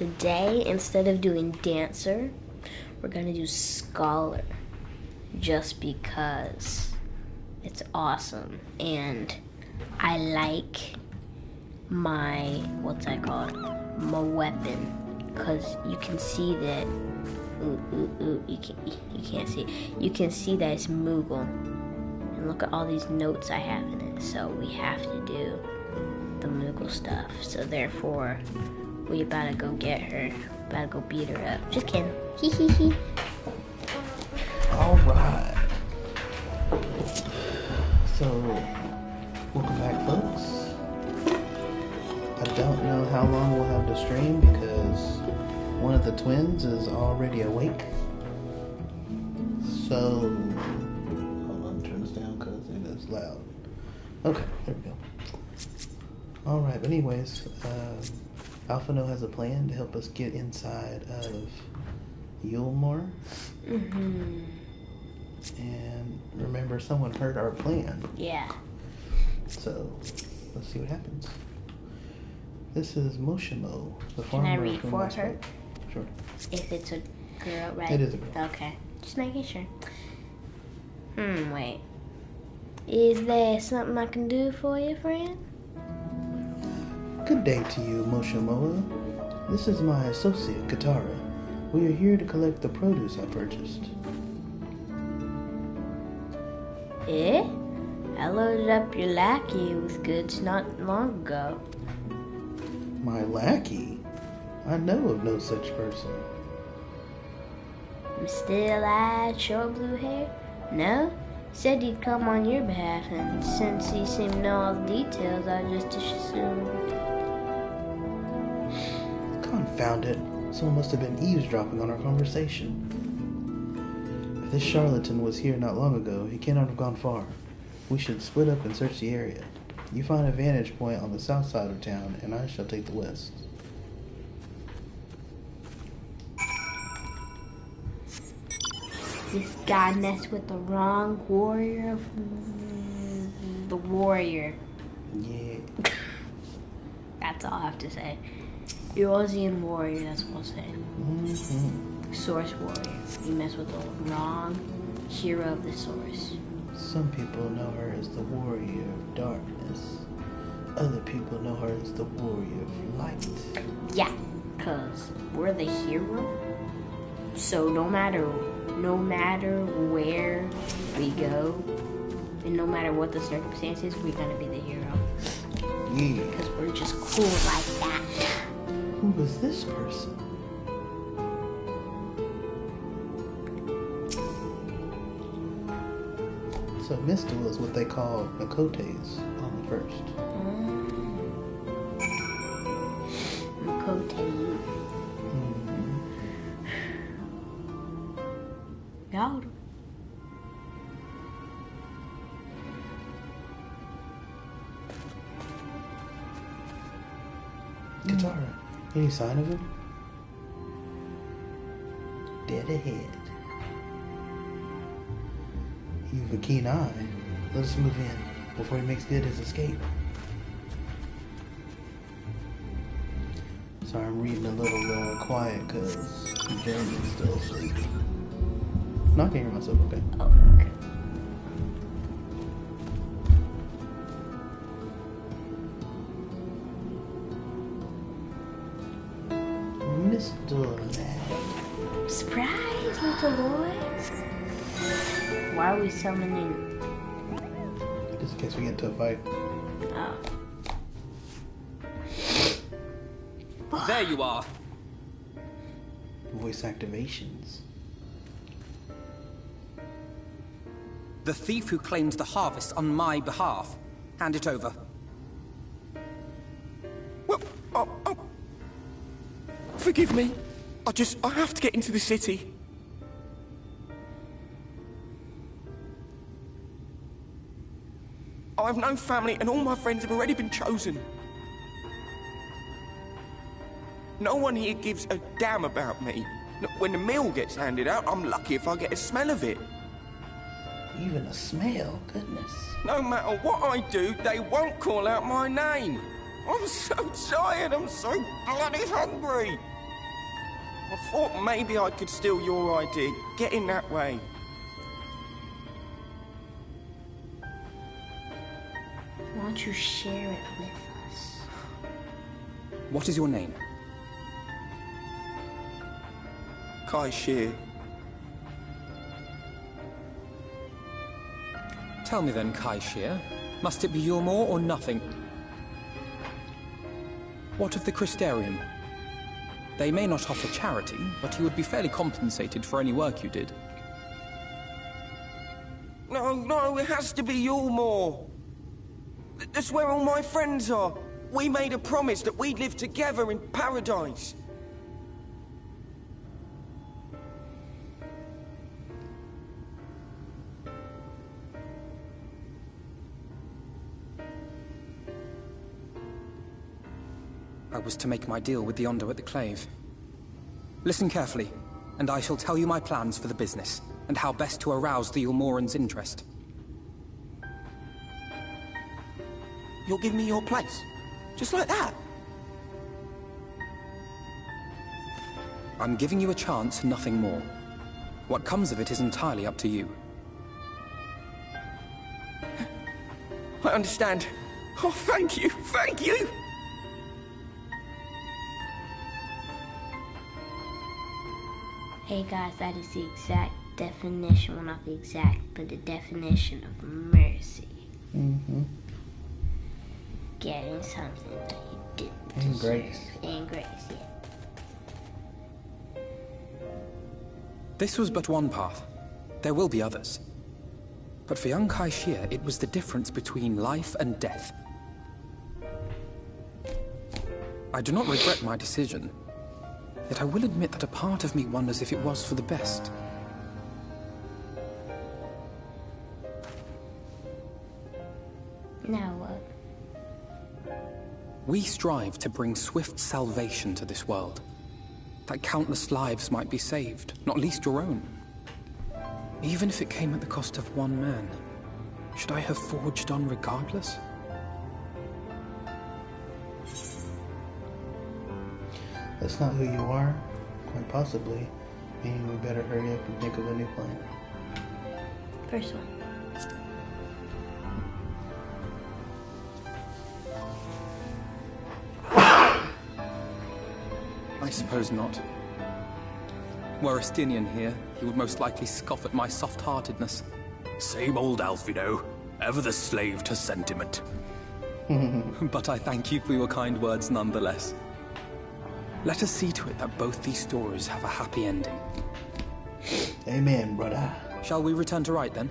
Today, instead of doing dancer, we're gonna do scholar, just because it's awesome and I like my, what's that called, my weapon, because you can see that, you can't see, you can see that it's Moogle, and look at all these notes I have in it, so we have to do the Moogle stuff, so therefore, we about to go get her. About to go beat her up. Just kidding. Hee hee hee. Alright. So, welcome back, folks. I don't know how long we'll have to stream because one of the twins is already awake. So, hold on, turn this down because it is loud. Okay, there we go. Alright, but anyways, Alphano has a plan to help us get inside of Yulmore. Mm-hmm. And remember, someone heard our plan. Yeah. So, let's see what happens. This is Moshimo, the Can I farmer. read for her? Sure. If it's a girl, right? It is a girl. Okay. Just making sure. Wait. Is there something I can do for you, friend? Good day to you, Moshimoa. This is my associate, Katara. We are here to collect the produce I purchased. Eh? I loaded up your lackey with goods not long ago. My lackey? I know of no such person. Still-eyed, short blue hair? No? Said he'd come on your behalf, and since he seemed to know all the details, I just assumed. Confound it. Someone must have been eavesdropping on our conversation. If this charlatan was here not long ago, he cannot have gone far. We should split up and search the area. You find a vantage point on the south side of town, and I shall take the west. This guy messed with the wrong warrior. The warrior. Yeah. That's all I have to say. Eurasian warrior, that's what I'll say. Mm-hmm. Source warrior. You mess with the wrong hero of the source. Some people know her as the warrior of darkness. Other people know her as the warrior of light. Yeah, because we're the hero. So no matter where we go, and no matter what the circumstances, we're gonna be the hero. Yeah. Because we're just cool like that. Who was this person? So Mistel is what they call Makotes on the first. Makote. Got him. Katara, any sign of him? Dead ahead. You've a keen eye. Let us move in before he makes good his escape. Sorry, I'm reading a little quiet because Jeremy's still asleep. No, I can hear myself okay. Oh, okay. Mr. Lad. Surprise, little boy. Why are we summoning? Just in case we get into a fight. Oh. There you are. Voice activations. The thief who claims the harvest on my behalf. Hand it over. Well, forgive me. I have to get into the city. I have no family and all my friends have already been chosen. No one here gives a damn about me. When the meal gets handed out, I'm lucky if I get a smell of it. Even a smell? Goodness. No matter what I do, they won't call out my name. I'm so tired, I'm so bloody hungry. I thought maybe I could steal your idea. Get in that way. Why don't you share it with us? What is your name? Kai Shear. Tell me then, Kai Shear. Must it be Yulmore or nothing? What of the Crystarium? They may not offer charity, but you would be fairly compensated for any work you did. No, it has to be Yulmore. That's where all my friends are. We made a promise that we'd live together in paradise. I was to make my deal with the Ondo at the Clave. Listen carefully, and I shall tell you my plans for the business, and how best to arouse the Yulmorans' interest. You'll give me your place? Just like that? I'm giving you a chance, nothing more. What comes of it is entirely up to you. I understand. Oh, thank you, thank you! Hey guys, that is the exact definition, well not the exact, but the definition of mercy. Mm-hmm. Getting something that you didn't And deserve. grace. And grace, yeah. This was but one path. There will be others. But for young Kai Shear, it was the difference between life and death. I do not regret my decision. Yet I will admit that a part of me wonders if it was for the best. Now what? We strive to bring swift salvation to this world. That countless lives might be saved, not least your own. Even if it came at the cost of one man, should I have forged on regardless? That's not who you are, quite possibly. Meaning we better hurry up and think of a new plan. First one. I suppose not. Were Estinian here, he would most likely scoff at my soft-heartedness. Same old Alfino, ever the slave to sentiment. But I thank you for your kind words nonetheless. Let us see to it that both these stories have a happy ending. Amen, brother. Shall we return to Wright then?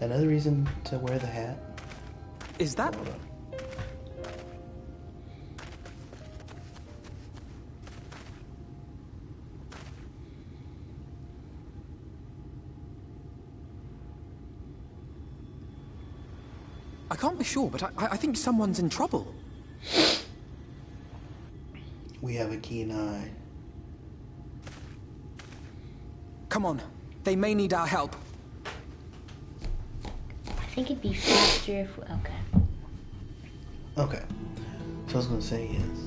Another reason to wear the hat. Is that... Hold on. I can't be sure, but I think someone's in trouble. We have a keen eye. Come on. They may need our help. I think it'd be faster if we... Okay. Okay. So I was going to say is...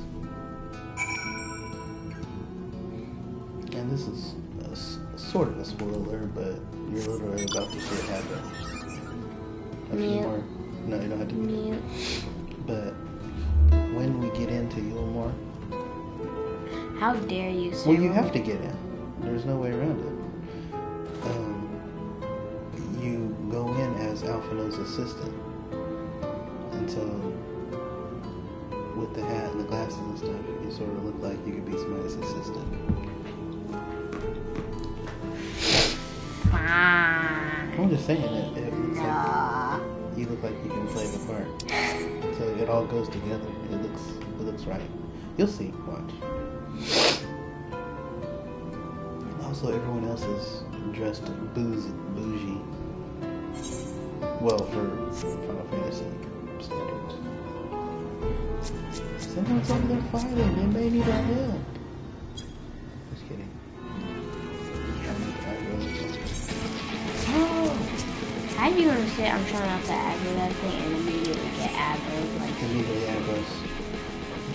And this is sort of a spoiler, but you're literally about to see it happen. A few Yeah. more... No, you don't have to mute. But when we get into Yulmore... How dare you, sir? Well, you have to get in. There's no way around it. You go in as Alphino's assistant. And so, with the hat and the glasses and stuff, you sort of look like you could be somebody's assistant. Fine. I'm just saying it looks like Nah. you look like you can play the part. So it all goes together. It looks right. You'll see. Watch. Also, everyone else is dressed bougie. Well, for Final Fantasy standards. Someone's over there fighting. They may need our help. Just kidding. I really don't. I Imagine you gonna say I'm trying not to aggro that thing and immediately get aggroed. Like, Immediately aggros.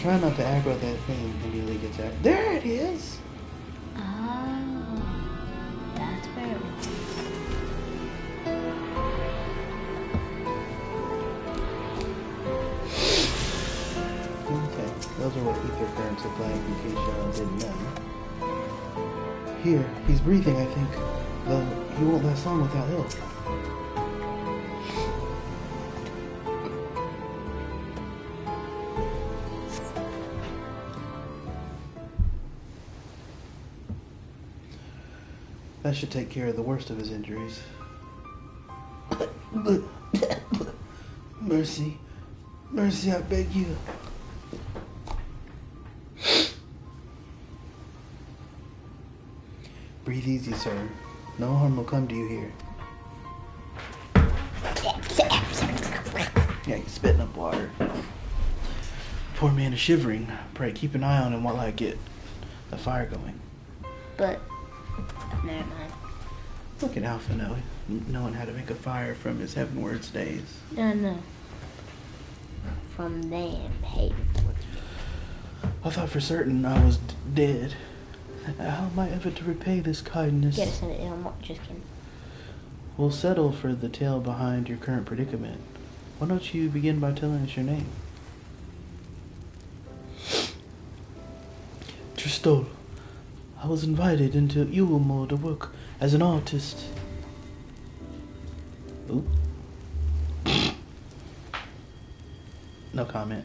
Try not to aggro that thing. Immediately gets aggro. There it is! oh, that's where it was. Okay, those are what ether currents look like, in case y'all didn't know. Here, he's breathing, I think. Though he won't last long without help. That should take care of the worst of his injuries. Mercy. Mercy, I beg you. Breathe easy, sir. No harm will come to you here. Yeah, he's spitting up water. Poor man is shivering. Pray keep an eye on him while I get the fire going. But, never mind. Look at Alpha knowing how to make a fire from his heavenwards days. No. From them, hey. I thought for certain I was dead. How am I ever to repay this kindness? Get us in it, I'm just kidding. We'll settle for the tale behind your current predicament. Why don't you begin by telling us your name? Tristol. I was invited into Ulmo to work as an artist. Oop. No comment.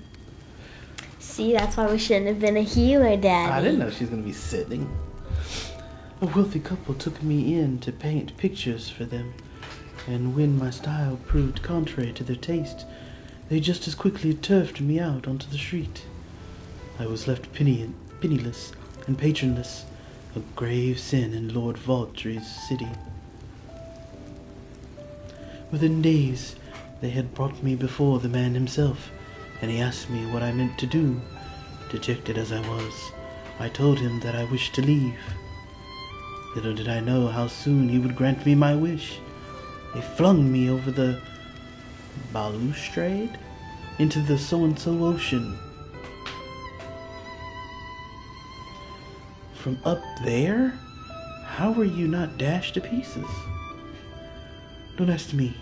See, that's why we shouldn't have been a healer, Daddy. I didn't know she was going to be sitting. A wealthy couple took me in to paint pictures for them, and when my style proved contrary to their taste, they just as quickly turfed me out onto the street. I was left penniless and patronless, a grave sin in Lord Valtry's city. Within days, they had brought me before the man himself, and he asked me what I meant to do. Dejected as I was, I told him that I wished to leave. Little did I know how soon he would grant me my wish. They flung me over the balustrade into the so-and-so ocean. From up there? How were you not dashed to pieces? Don't ask me.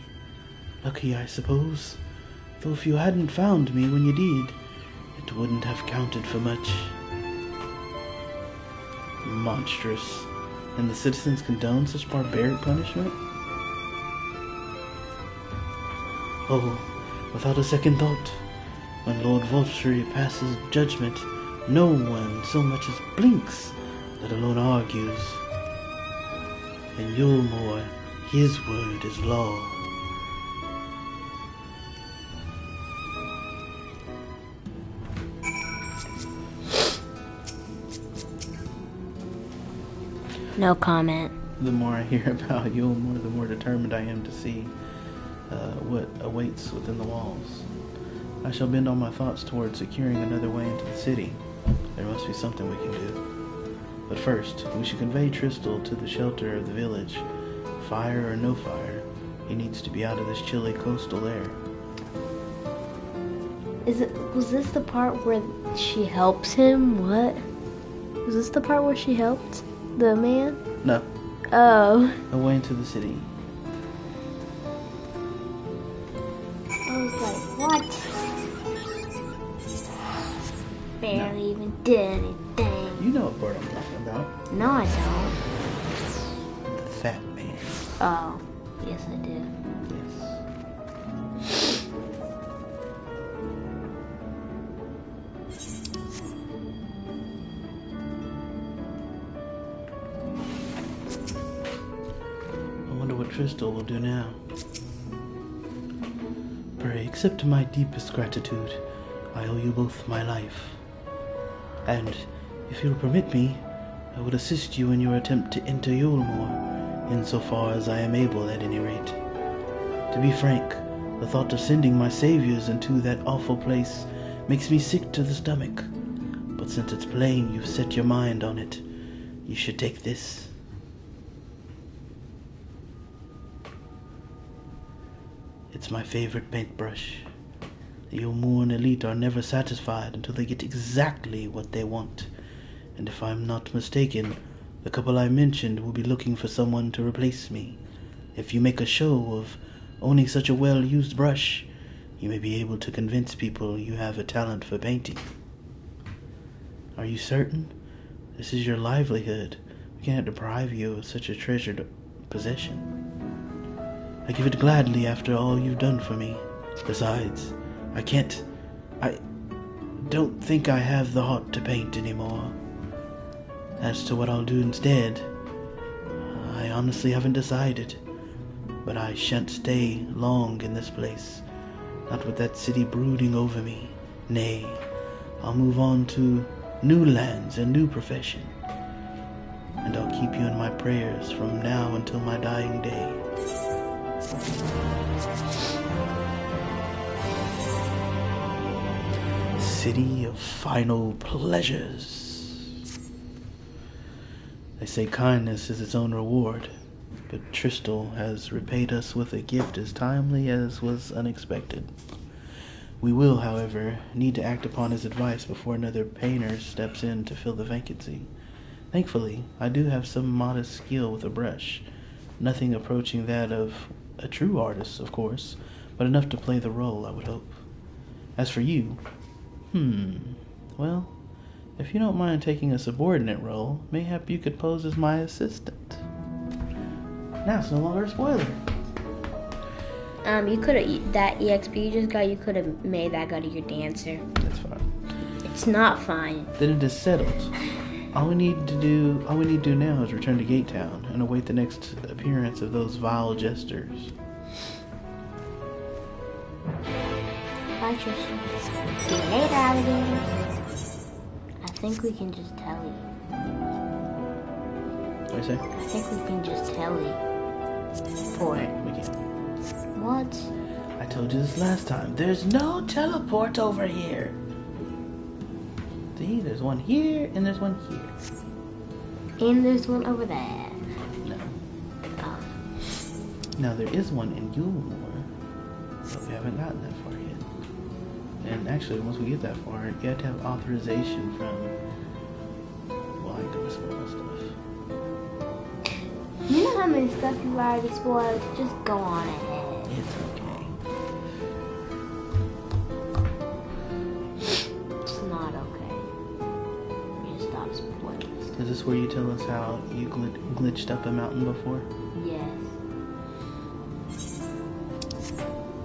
Lucky, I suppose. Though if you hadn't found me when you did, it wouldn't have counted for much. Monstrous. And the citizens condone such barbaric punishment? Oh, without a second thought, when Lord Valtry passes judgment, no one so much as blinks, let alone argues. In Yulmore, his word is law. No comment. The more I hear about Yulmore, the more determined I am to see what awaits within the walls. I shall bend all my thoughts towards securing another way into the city. There must be something we can do. But first, we should convey Tristal to the shelter of the village. Fire or no fire, he needs to be out of this chilly coastal air. Was this the part where she helps him? What? Was this the part where she helped the man? No. Oh. Away into the city. I was like, what? Barely even did anything. You know what part I'm talking about. No, I don't. The fat man. Oh, yes I do. Yes. I wonder what Tristal will do now. Pray, accept my deepest gratitude. I owe you both my life. And, if you'll permit me, I would assist you in your attempt to enter Yulmore, insofar as I am able at any rate. To be frank, the thought of sending my saviors into that awful place makes me sick to the stomach. But since it's plain you've set your mind on it, you should take this. It's my favorite paintbrush. The Yomuan elite are never satisfied until they get exactly what they want. And if I'm not mistaken, the couple I mentioned will be looking for someone to replace me. If you make a show of owning such a well-used brush, you may be able to convince people you have a talent for painting. Are you certain? This is your livelihood. We can't deprive you of such a treasured possession. I give it gladly after all you've done for me. Besides, I don't think I have the heart to paint anymore. As to what I'll do instead, I honestly haven't decided. But I shan't stay long in this place. Not with that city brooding over me. Nay, I'll move on to new lands and new profession. And I'll keep you in my prayers from now until my dying day. City of final pleasures. They say kindness is its own reward, but Tristal has repaid us with a gift as timely as was unexpected. We will, however, need to act upon his advice before another painter steps in to fill the vacancy. Thankfully, I do have some modest skill with a brush. Nothing approaching that of a true artist, of course, but enough to play the role, I would hope. As for you, well, if you don't mind taking a subordinate role, mayhap you could pose as my assistant. Now it's no longer a spoiler. You could have, that EXP you just got, you could have made that go to your dancer. That's fine. It's not fine. Then it is settled. All we need to do now is return to Gate Town and await the next appearance of those vile jesters. Bye, Tristan. See you later, alligator. I think we can just telly. What do you say? I think we can just telly. Port. We can. What? I told you this last time. There's no teleport over here. See, there's one here and there's one here. And there's one over there. No. Oh. Now there is one in Yulmore, but we haven't gotten that far yet. And actually, once we get that far, you have to have authorization from, well, I could spoil stuff. You know how many stuff you've already spoiled? Just go on ahead. It's okay. It's not okay. You just stop spoiling stuff. Is this where you tell us how you glitched up a mountain before? Yes.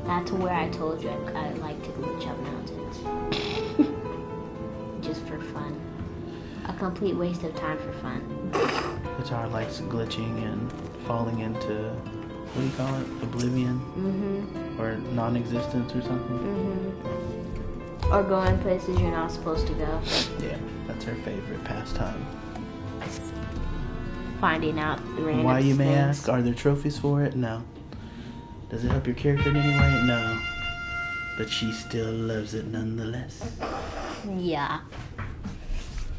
That's where I told you I like to glitch up mountains. Just for fun. A complete waste of time for fun. Katara likes glitching and falling into, what do you call it? Oblivion? Mm-hmm. Or non-existence or something? Mm-hmm. Or going places you're not supposed to go. Yeah, that's her favorite pastime. Finding out random Why, you may things. ask? Are there trophies for it? No. Does it help your character in any way? No. But she still loves it nonetheless. Yeah.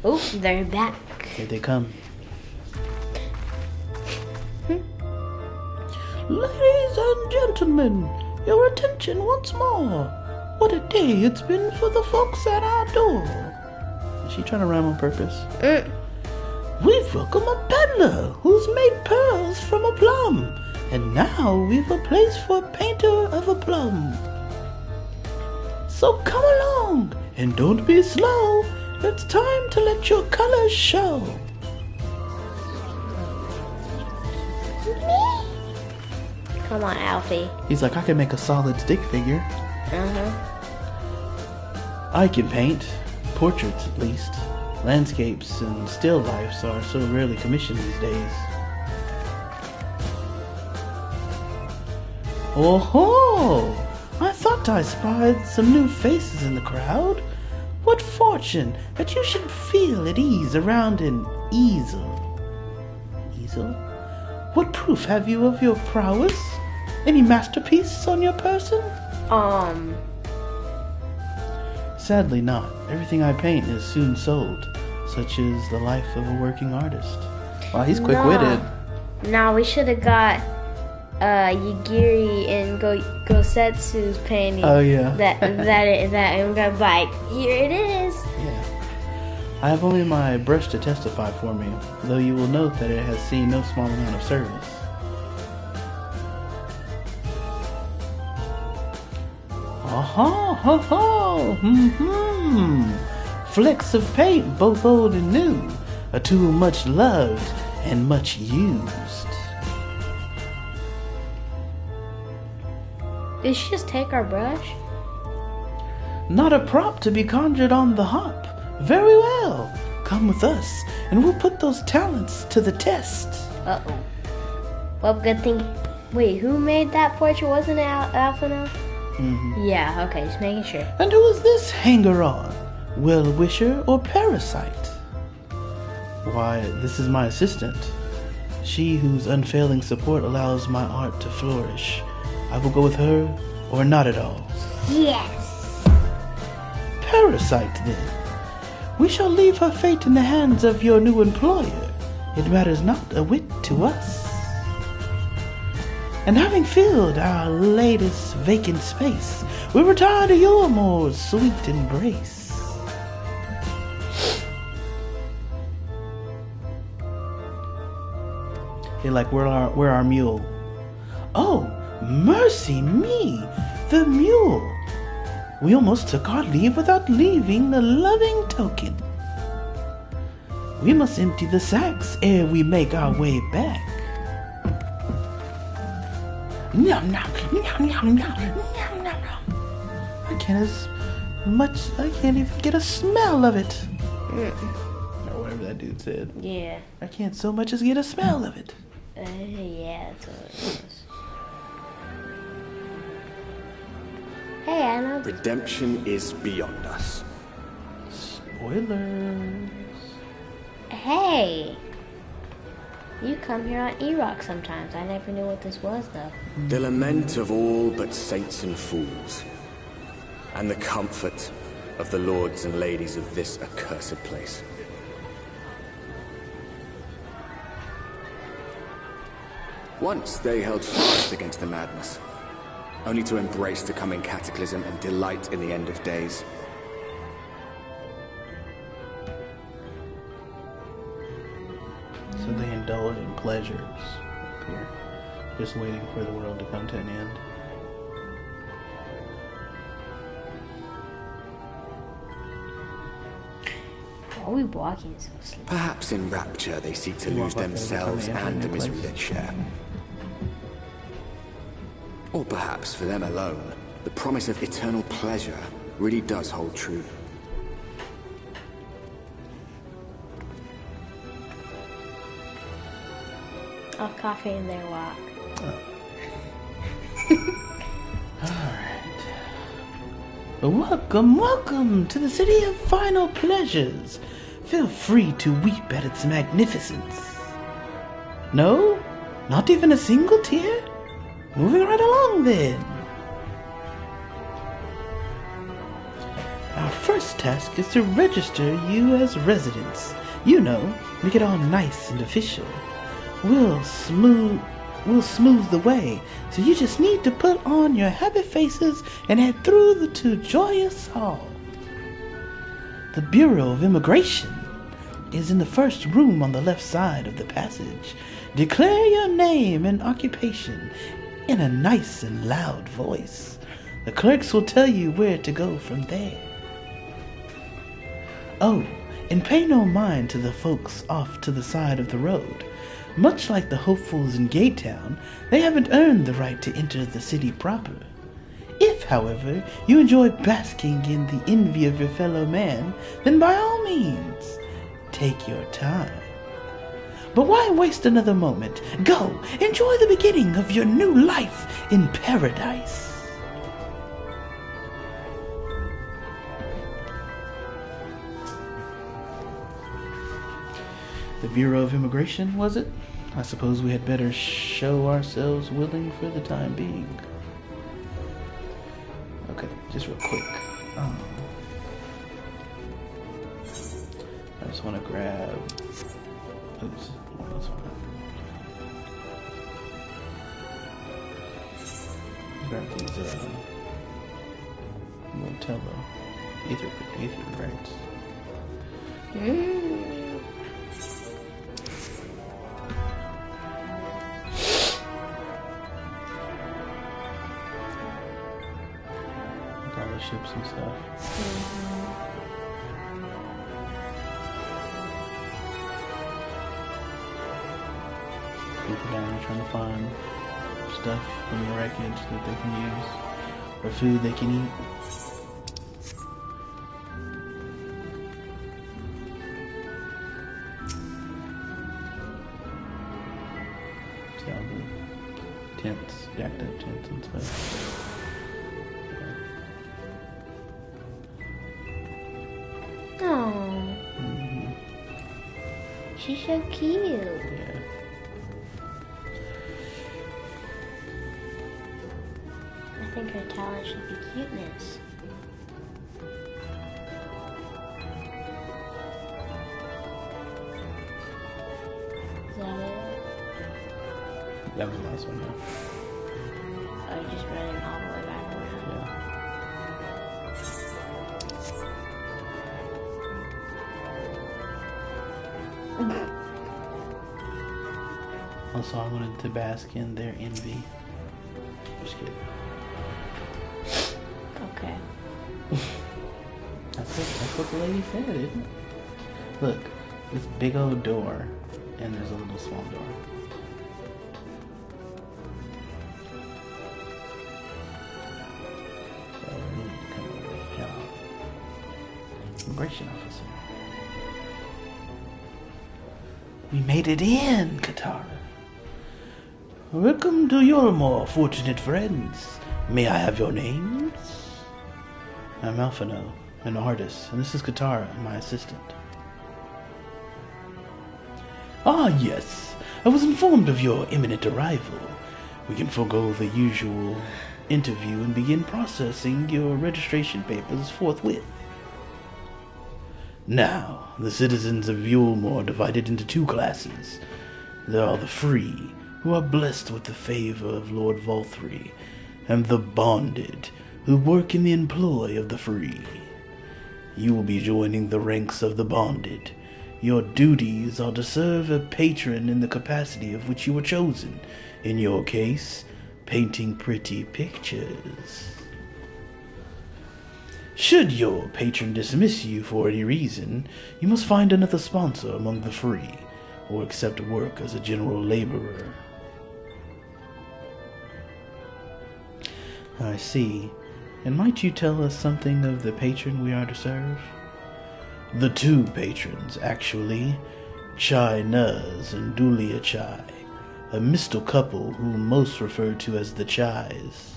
Oh, they're back. Here they come. Ladies and gentlemen, your attention once more. What a day it's been for the folks at our door. Is she trying to rhyme on purpose? We've welcomed a peddler who's made pearls from a plum. And now we've a place for a painter of a plum. So come along, and don't be slow. It's time to let your colors show. Come on, Alfie. He's like, I can make a solid stick figure. I can paint. Portraits, at least. Landscapes and still lifes are so rarely commissioned these days. Oh ho! I thought I spied some new faces in the crowd. What fortune that you should feel at ease around an easel. Easel? What proof have you of your prowess? Any masterpiece on your person? Sadly not. Everything I paint is soon sold. Such is the life of a working artist. Wow, he's quick-witted. No, we should have got Yagiri and Gosetsu's painting. Oh, yeah. That I'm gonna like, here it is. Yeah. I have only my brush to testify for me, though you will note that it has seen no small amount of service. Aha, ha, ha, Flecks of paint, both old and new, are too much loved and much used. Did she just take our brush? Not a prop to be conjured on the hop. Very well. Come with us, and we'll put those talents to the test. Uh-oh. Well, good thing. Wait, who made that portrait? Wasn't it Alphino? Mm-hmm. Yeah, okay, just making sure. And who is this hanger-on? Well-wisher or parasite? Why, this is my assistant. She whose unfailing support allows my art to flourish. I will go with her, or not at all. Yes! Parasite, then. We shall leave her fate in the hands of your new employer. It matters not a whit to us. And having filled our latest vacant space, we retire to your more sweet embrace. They're like, where our mule? Oh, mercy me, the mule. We almost took our leave without leaving a loving token. We must empty the sacks ere we make our way back. Nom, nom, nom, nom, nom, nom, nom. I can't even get a smell of it. Or whatever that dude said. Yeah. I can't so much as get a smell of it. Yeah, that's what it is. Hey, I know. Redemption is beyond us. Spoilers. Hey! You come here on Erock sometimes. I never knew what this was, though. The lament of all but saints and fools, and the comfort of the lords and ladies of this accursed place. Once they held fast against the madness, only to embrace the coming cataclysm and delight in the end of days. So they indulge in pleasures. Here, just waiting for the world to come to an end. Why are we walking so slow? Perhaps in rapture they seek to lose themselves and the misery they share. Or perhaps for them alone, the promise of eternal pleasure really does hold true. Oh, coffee in their walk. Alright. Welcome, welcome to the city of final pleasures. Feel free to weep at its magnificence. No? Not even a single tear? Moving right along then. Our first task is to register you as residents. You know, make it all nice and official. We'll smooth the way, so you just need to put on your happy faces and head through the two joyous hall. The Bureau of Immigration is in the first room on the left side of the passage. Declare your name and occupation in a nice and loud voice. The clerks will tell you where to go from there. Oh, and pay no mind to the folks off to the side of the road. Much like the hopefuls in Gaytown, they haven't earned the right to enter the city proper. If, however, you enjoy basking in the envy of your fellow man, then by all means, take your time. But why waste another moment? Go, enjoy the beginning of your new life in paradise. The Bureau of Immigration, was it? I suppose we had better show ourselves willing for the time being. Okay, just real quick. I just want to grab... Oops, that's fine. Grab these, Motello. Ether rights. With all the ships and stuff. People down there trying to find stuff from the wreckage that they can use, or food they can eat. See all the tents, jacked up tents and stuff. Oh, she's so cute. Yeah. I think her talent should be cuteness. Is that it? That was the last one, yeah. Or just running all the way back around? Yeah. Also, I wanted to bask in their envy. Just kidding. Okay. That's what the lady said, isn't it? Look, this big old door, and there's a little small door. So we need to come over and help. Immigration officer. We made it in, Katara. Welcome to your more fortunate friends. May I have your names? I'm Alphino, an artist, and this is Katara, my assistant. Ah, yes. I was informed of your imminent arrival. We can forego the usual interview and begin processing your registration papers forthwith. Now, the citizens of Yulmore are divided into two classes. There are the free, who are blessed with the favor of Lord Volthree, and the bonded, who work in the employ of the free. You will be joining the ranks of the bonded. Your duties are to serve a patron in the capacity of which you were chosen. In your case, painting pretty pictures. Should your patron dismiss you for any reason, you must find another sponsor among the free, or accept work as a general laborer. I see. And might you tell us something of the patron we are to serve? The two patrons, actually. Chai Nuz and Dulia Chai, a mystal couple whom most refer to as the Chais.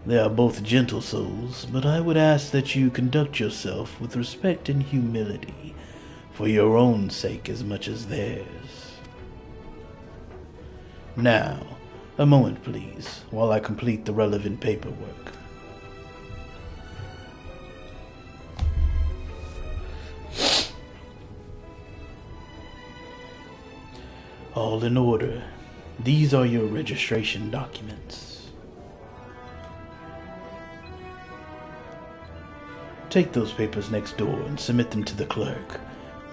They are both gentle souls, but I would ask that you conduct yourself with respect and humility, for your own sake as much as theirs. Now, a moment please, while I complete the relevant paperwork. All in order. These are your registration documents. Take those papers next door and submit them to the clerk.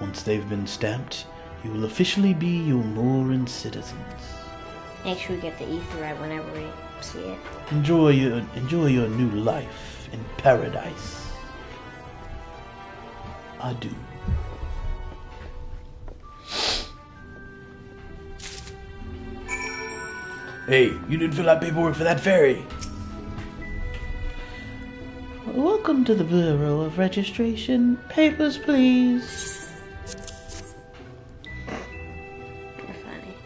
Once they've been stamped, you will officially be Yulmoran citizens. Make sure we get the ether right whenever we see it. Enjoy your new life in paradise. Adieu. Hey, you didn't fill out paperwork for that ferry. Welcome to the Bureau of Registration. Papers, please. You're funny.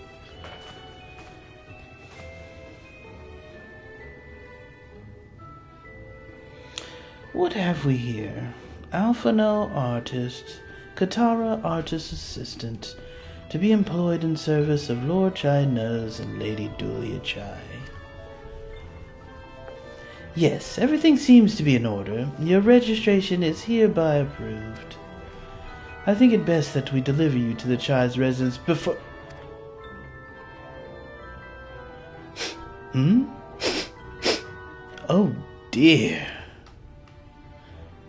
What have we here? Alphino, artist. Katara, artist assistant. To be employed in service of Lord Chai Nuz and Lady Dulia Chai. Yes, everything seems to be in order. Your registration is hereby approved. I think it best that we deliver you to the Chai's residence before... Oh dear.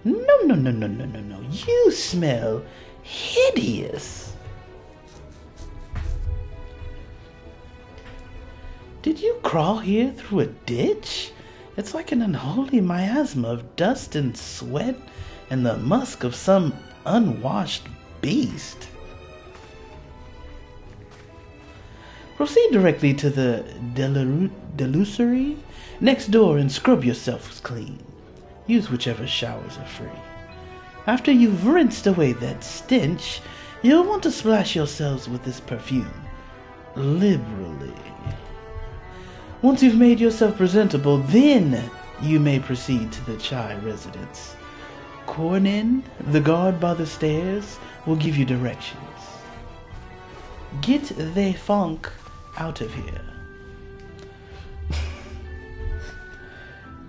No. You smell hideous. Did you crawl here through a ditch? It's like an unholy miasma of dust and sweat and the musk of some unwashed beast. Proceed directly to the delusory next door and scrub yourselves clean. Use whichever showers are free. After you've rinsed away that stench, you'll want to splash yourselves with this perfume liberally. Once you've made yourself presentable, then you may proceed to the Chai residence. Cornin, the guard by the stairs, will give you directions. Get the funk out of here.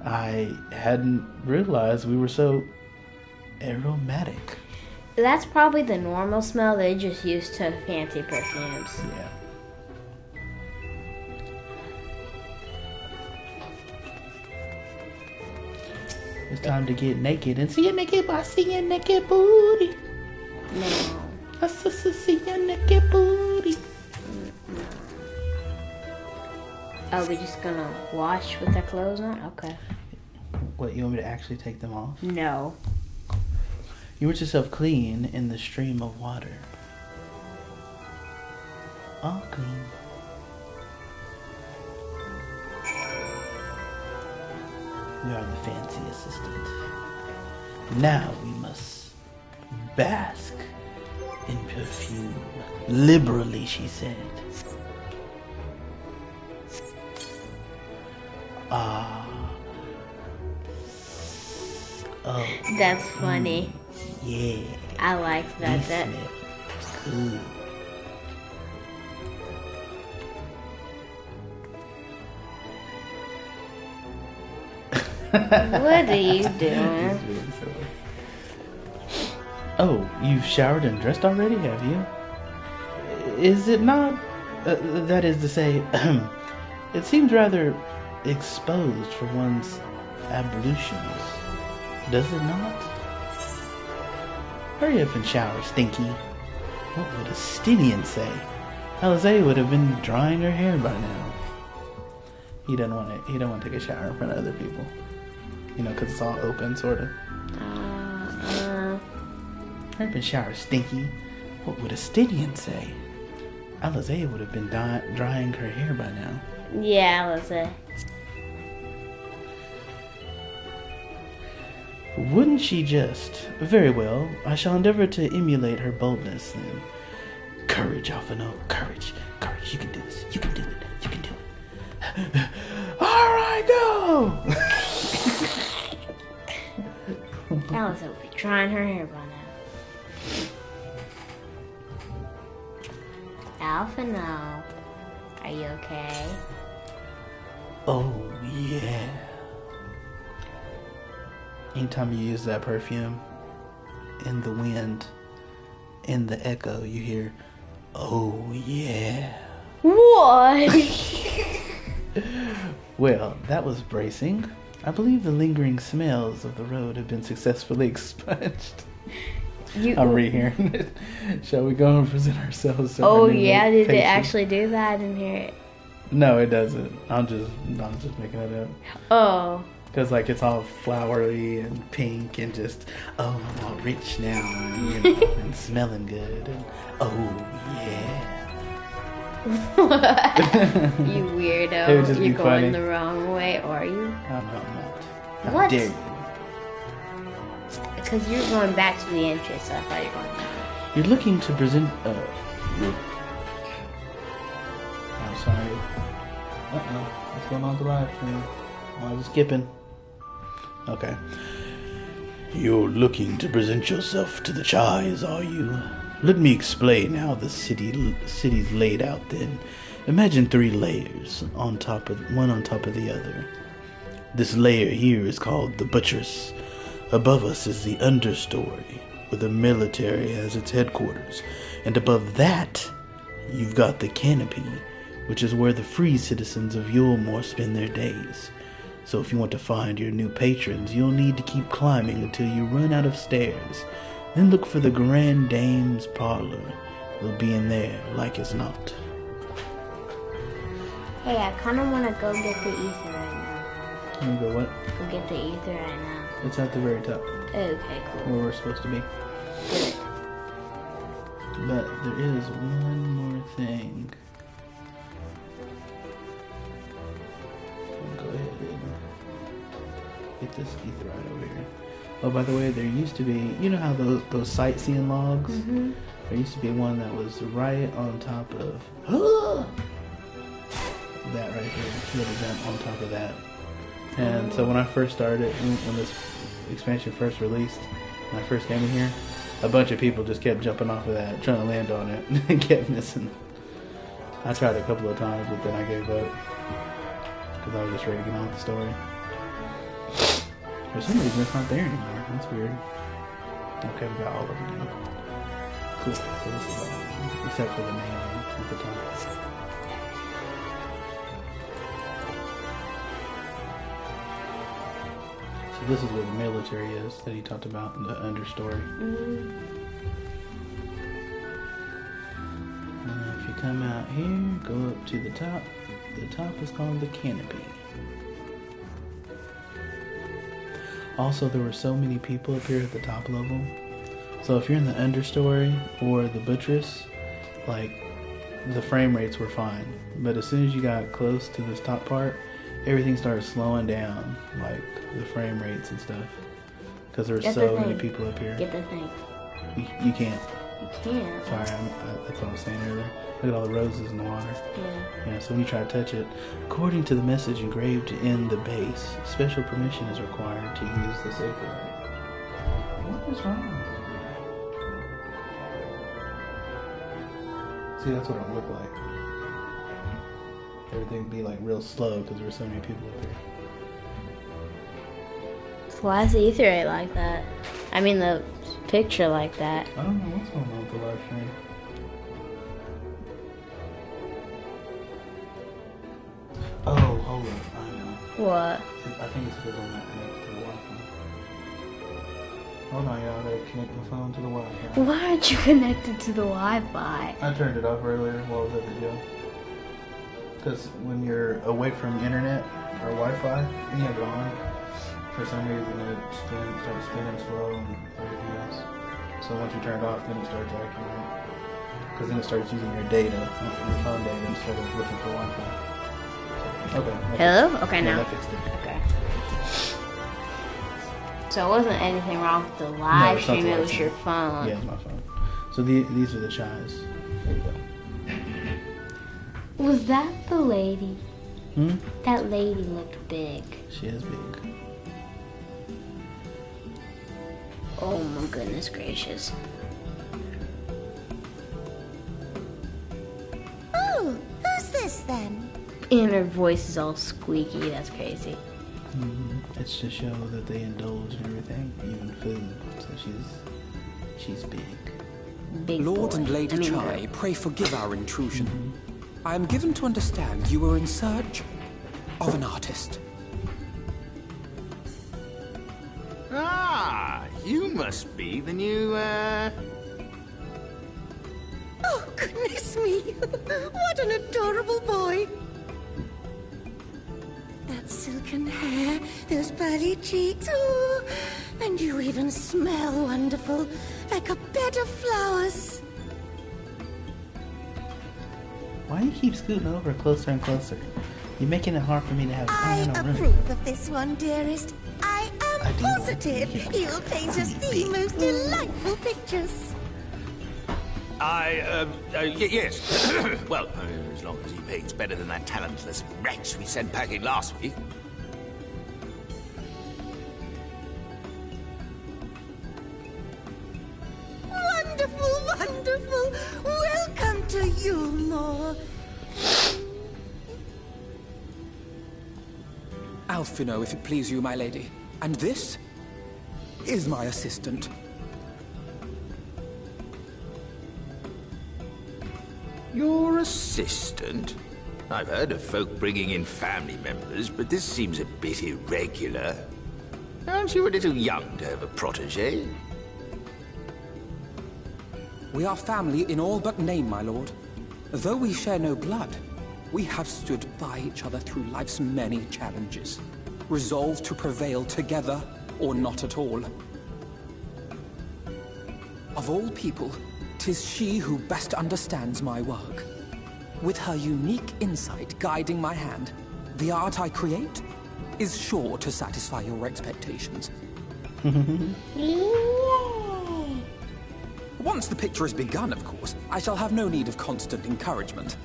I hadn't realized we were so aromatic. That's probably the normal smell. They just used to fancy perfumes. Yeah. It's time to get naked and see your naked body, see your naked booty. No. I see your naked booty. Oh, we just gonna wash with our clothes on? Okay. What, you want me to actually take them off? No. You rinse yourself clean in the stream of water. All clean. We are the fancy assistant. Now we must bask in perfume. Liberally, she said. Ah. Oh. That's funny. Yeah. I like that. That cool. What are you doing? Oh, you've showered and dressed already, have you? Is it not? That is to say, it seems rather exposed for one's ablutions. Does it not? Hurry up and shower, Stinky. What would a Stinian say? Alizé would have been drying her hair by now. He don't want to take a shower in front of other people. You know, because it's all open, sort of. Hurry up and shower, Stinky. What would a Stinian say? Alizé would have been drying her hair by now. Yeah, Alizé. Wouldn't she just? Very well. I shall endeavor to emulate her boldness then. Courage, Alphino. Courage. Courage. You can do this. You can do it. You can do it. Alright, go! Alizé will be drying her hair by now. Alphino, are you okay? Oh, yeah. Anytime you use that perfume, in the wind, in the echo, you hear, oh, yeah. What? Well, that was bracing. I believe the lingering smells of the road have been successfully expunged. I'm rehearing it. Shall we go and present ourselves? Oh yeah, did they actually do that? I didn't hear it. No, it doesn't. I'm just making it up. Oh. Because like it's all flowery and pink and just I'm all rich now and, and smelling good and oh yeah. You weirdo. It would just You're be going funny. the wrong way, are you? I'm not. How What? dare you? Because you're going back to the entrance, so I thought you were going back. You're looking to present. I'm sorry. What's going on with the live stream? I was skipping. Okay. You're looking to present yourself to the Chais, are you? Let me explain how the city's laid out then. Imagine 3 layers one on top of the other. This layer here is called the buttress. Above us is the understory, where the military has its headquarters. And above that, you've got the canopy, which is where the free citizens of Yulmore spend their days. So if you want to find your new patrons, you'll need to keep climbing until you run out of stairs. Then look for the Grand Dame's parlor. They'll be in there, like as not. Hey, I kind of want to go get the ether right now. You wanna go what? Go get the ether right now. It's at the very top, Okay, cool. where we're supposed to be. Good. But there is one more thing. I'll go ahead and get this ether right over here. Oh, by the way, there used to be, you know how those sightseeing logs? Mm-hmm. There used to be one that was right on top of that right here. Little jump on top of that. And so when I first started, when this expansion first released, when I first came in here, a bunch of people just kept jumping off of that, trying to land on it, and kept missing. I tried a couple of times, but then I gave up. Because I was just ready to get on with the story. For some reason, it's not there anymore. That's weird. Okay, we got all of them now. Cool. So this is all, except for the main one at the top. So this is where the military is that he talked about in the understory. Mm-hmm. If you come out here, go up to the top. The top is called the canopy. Also, there were so many people up here at the top level. So if you're in the understory or the buttress, like, the frame rates were fine. But as soon as you got close to this top part, everything started slowing down, like the frame rates and stuff. Because there were so many people up here. Get the thing. You can't. You can't. Sorry, that's what I was saying earlier. Look at all the roses in the water. Yeah. Yeah, so when you try to touch it, according to the message engraved in the base, special permission is required to use the safeguard. What is wrong with you? See, that's what it would look like. Everything would be like real slow because there were so many people up here. So why is the ether rate like that? I mean, the picture like that. I don't know what's going on with the live stream. Oh, hold up. I know. What? I think it's because I'm not connected to the Wi-Fi. Hold on, y'all. I gotta connect my phone to the Wi-Fi. Why aren't you connected to the Wi-Fi? I turned it off earlier while I was at the gym. Because when you're away from internet or Wi-Fi, and you have it on, for some reason it starts spinning slow and everything else. So once you turn it off, then it starts acting right. Because then it starts using your data, your phone data, instead of looking for Wi-Fi. Okay. Hello? Okay, Yeah, now. that fixed it. Okay. So it wasn't anything wrong with the live it's not stream, the it live was stream. your phone. Yeah, it's my phone. So these are the chives. There you go. Was that the lady? Hmm? That lady looked big. She is big. Oh my goodness gracious. Oh, who's this then? And her voice is all squeaky, that's crazy. It's to show that they indulge in everything, even food. So she's big. Big Lord boy. and Lady I mean, Chai, pray forgive our intrusion. I am given to understand you were in search of an artist. Ah, you must be the new, Oh, goodness me. What an adorable boy. That silken hair, those pearly cheeks. Oh, and you even smell wonderful, like a bed of flowers. Why do you keep scooting over closer and closer? You're making it hard for me to have I final room. approve of this one, dearest. I am I do. positive he'll paint us the most delightful pictures. yes. Well, as long as he paints better than that talentless wretch we sent packing last week. Wonderful, wonderful. Welcome to Yulmore. Alphino, if it please you, my lady. And this is my assistant. Your assistant? I've heard of folk bringing in family members, but this seems a bit irregular. Aren't you a little young to have a protege? We are family in all but name, my lord. Though we share no blood, we have stood by each other through life's many challenges, resolved to prevail together or not at all. Of all people, 'tis she who best understands my work. With her unique insight guiding my hand, the art I create is sure to satisfy your expectations. Once the picture is begun, of course, I shall have no need of constant encouragement.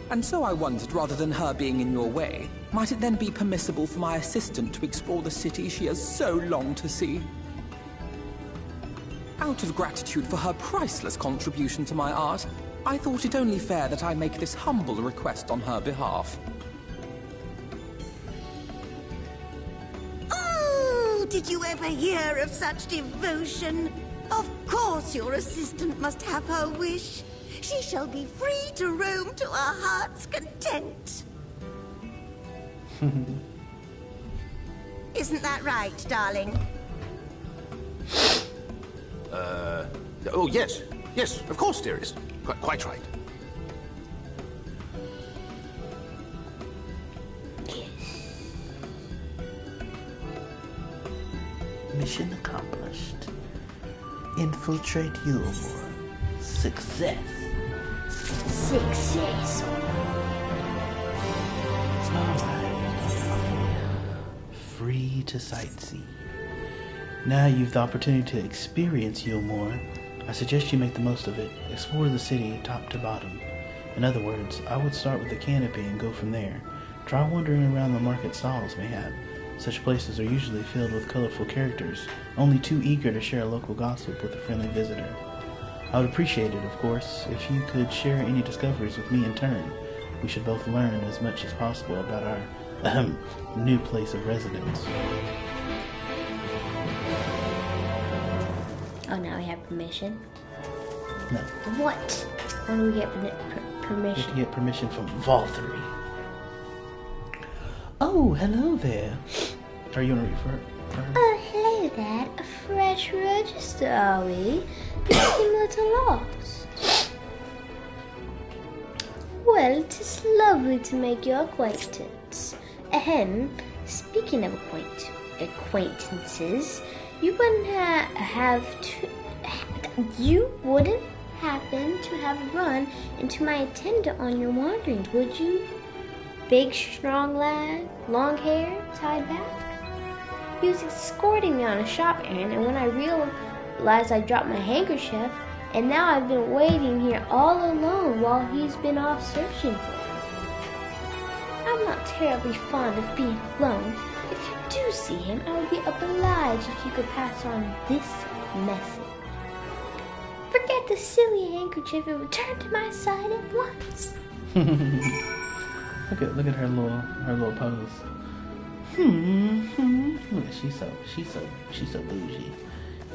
And so I wondered, rather than her being in your way, might it then be permissible for my assistant to explore the city she has so longed to see? Out of gratitude for her priceless contribution to my art, I thought it only fair that I make this humble request on her behalf. Oh, did you ever hear of such devotion? Of course your assistant must have her wish. She shall be free to roam to her heart's content. Isn't that right, darling? Oh, yes. Yes, of course, dearest. Quite right. Mission accomplished. Infiltrate Yulmore. Success. Success. Alright. Free to sightsee. Now you've the opportunity to experience Yulmore. I suggest you make the most of it. Explore the city top to bottom. In other words, I would start with the canopy and go from there. Try wandering around the market stalls mayhap. Such places are usually filled with colorful characters, only too eager to share local gossip with a friendly visitor. I would appreciate it, of course, if you could share any discoveries with me in turn. We should both learn as much as possible about our new place of residence. Oh, now we have permission? No. What? When do we get You have permission? to get permission from Valtteri. Oh, hello there. Are you gonna refer? Oh, hello, Dad. A fresh register, are we? You seem a little lost. Well, it is lovely to make your acquaintance. Ahem. Speaking of acquaintances, you wouldn't happen to have run into my attendant on your wanderings, would you? Big, strong lad, long hair, tied back. He was escorting me on a shop errand, and when I realized I dropped my handkerchief, and now I've been waiting here all alone while he's been off searching for me. I'm not terribly fond of being alone. If you do see him, I would be obliged if you could pass on this message. Forget the silly handkerchief and return to my side at once. Look at her little pose. Look at she's so bougie.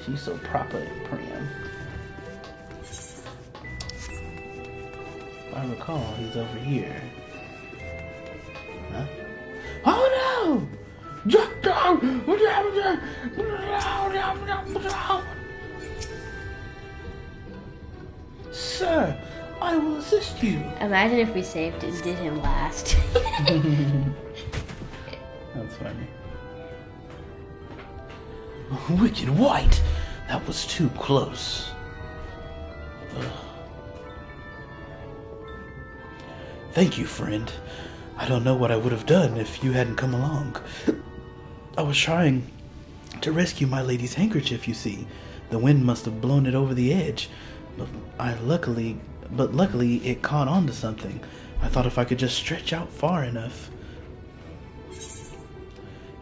She's so proper and prim. If I recall, he's over here. Huh? Oh no! Drop down! Sir, I will assist you. Imagine if we saved it and did him last. That's funny. Wicked White! That was too close. Ugh. Thank you, friend. I don't know what I would have done if you hadn't come along. I was trying to rescue my lady's handkerchief, you see. The wind must have blown it over the edge. But luckily it caught on to something. I thought if I could just stretch out far enough.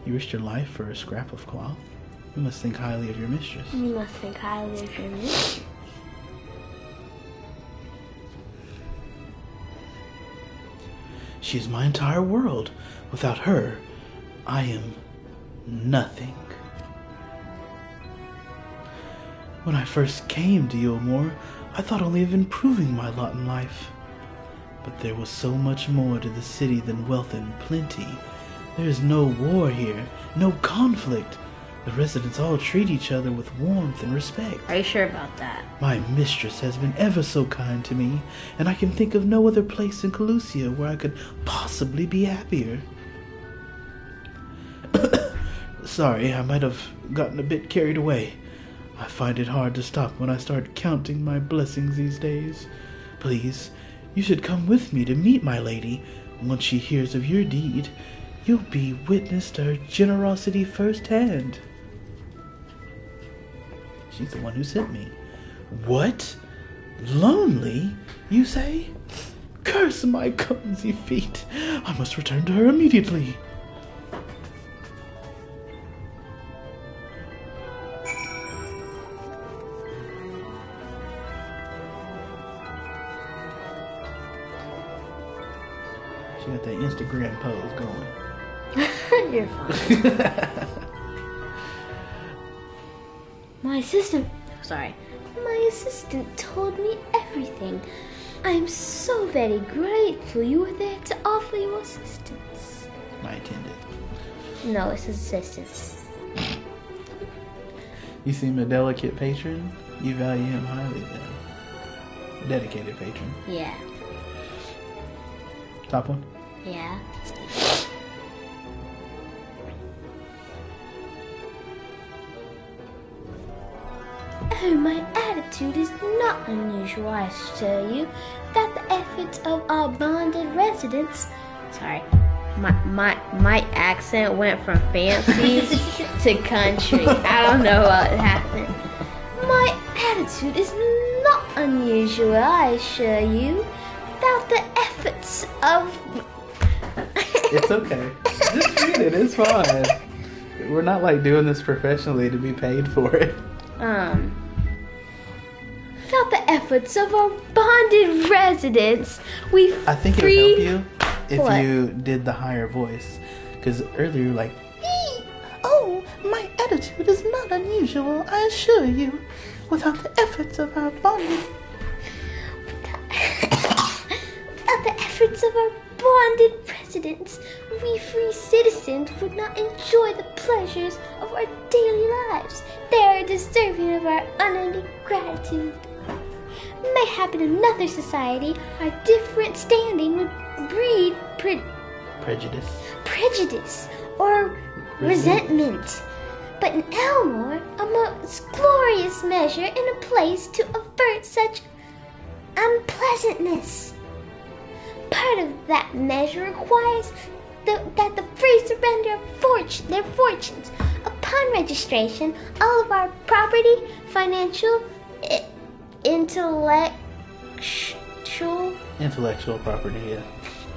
You risked your life for a scrap of cloth? You must think highly of your mistress. You must think highly of your mistress. She is my entire world. Without her, I am nothing. When I first came to Yulmore, I thought only of improving my lot in life. But there was so much more to the city than wealth and plenty. There is no war here, no conflict. The residents all treat each other with warmth and respect. Are you sure about that? My mistress has been ever so kind to me, and I can think of no other place in Calusia where I could possibly be happier. Sorry, I might have gotten a bit carried away. I find it hard to stop when I start counting my blessings these days. Please, you should come with me to meet my lady. Once she hears of your deed, you'll be witness to her generosity firsthand. She's the one who sent me. What? Lonely, you say? Curse my clumsy feet. I must return to her immediately. She got that Instagram pose going. You're fine. My assistant told me everything. I am so very grateful you were there to offer your assistance. My attendant. No, it's his assistant. You seem a delicate patron. You value him highly then. A dedicated patron. Yeah. Top one? Yeah. Oh, my attitude is not unusual, I assure you. That the efforts of our bonded residents... Sorry, my accent went from fancies to country. I don't know what happened. My attitude is not unusual, I assure you. That the efforts of... It's okay. Just read it, it's fine. We're not like doing this professionally to be paid for it. Without the efforts of our bonded residents, I think it would help you if you did the higher voice. Because earlier you were like, oh, my attitude is not unusual, I assure you. Without the efforts of our bonded... Without the efforts of our bonded residents, we free citizens would not enjoy the pleasures of our daily lives. They are deserving of our unending gratitude. Mayhap in another society, our different standing would breed prejudice or resentment. But in Elmore, a most glorious measure in a place to avert such unpleasantness. Part of that measure requires that the free surrender of their fortunes. Upon registration, all of our property, financial, intellectual property, yeah.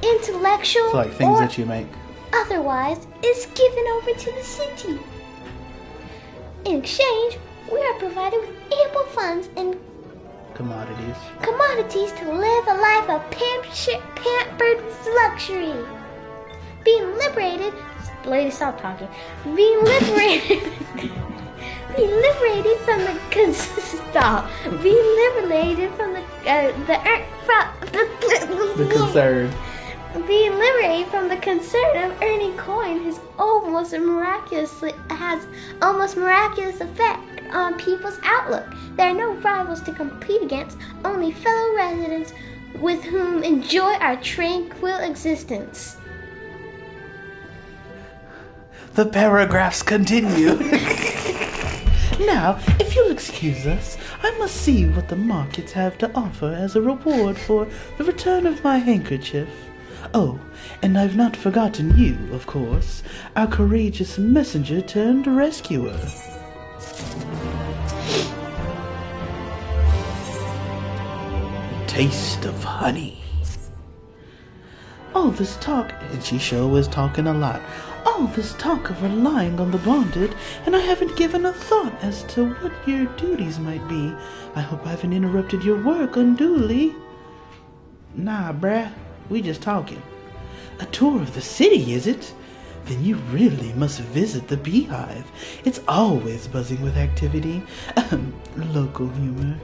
Intellectual, so like things that you make. Otherwise, is given over to the city. In exchange, we are provided with ample funds and commodities to live a life of pampered luxury. Being liberated, lady, stop talking. Being liberated from the concern. Being liberated from the concern of earning coin has almost miraculous effect on people's outlook. There are no rivals to compete against, only fellow residents with whom enjoy our tranquil existence. The paragraphs continue. Now, if you'll excuse us, I must see what the markets have to offer as a reward for the return of my handkerchief. Oh, and I've not forgotten you, of course, our courageous messenger turned rescuer. Taste of honey. All this talk, and she sure was talking a lot, all this talk of relying on the bonded, and I haven't given a thought as to what your duties might be. I hope I haven't interrupted your work unduly. Nah, bruh, we just talking. A tour of the city, is it? Then you really must visit the beehive. It's always buzzing with activity. Local humor.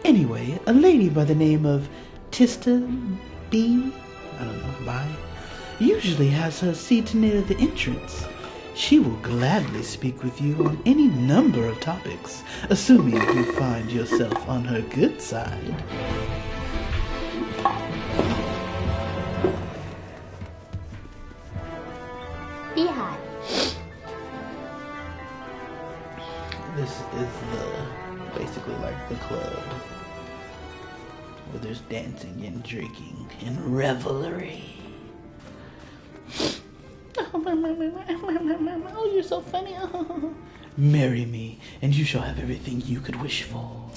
Anyway, a lady by the name of Tista B, I don't know, Bye, usually has her seat near the entrance. She will gladly speak with you on any number of topics, assuming you find yourself on her good side. Beehive. This is basically like the club, where there's dancing and drinking and revelry. Oh, you're so funny. Marry me, and you shall have everything you could wish for.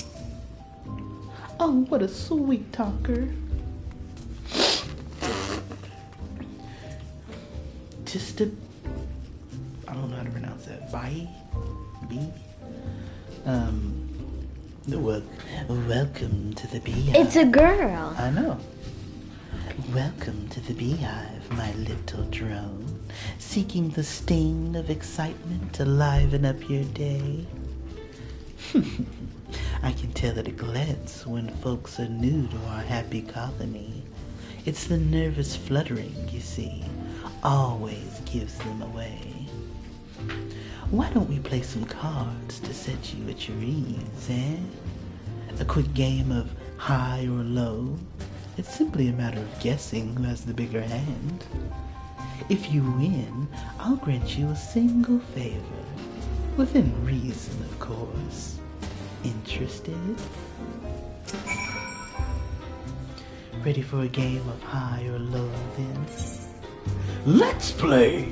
Oh, what a sweet talker. Just a... I don't know how to pronounce that. Bye? B? Welcome to the beehive. It's a girl. I know. Welcome to the beehive, my little drone. Seeking the sting of excitement to liven up your day. I can tell at a glance when folks are new to our happy colony. It's the nervous fluttering, you see, always gives them away. Why don't we play some cards to set you at your ease, eh? A quick game of high or low. It's simply a matter of guessing who has the bigger hand. If you win, I'll grant you a single favor. Within reason, of course. Interested? Ready for a game of high or low, then? Let's play!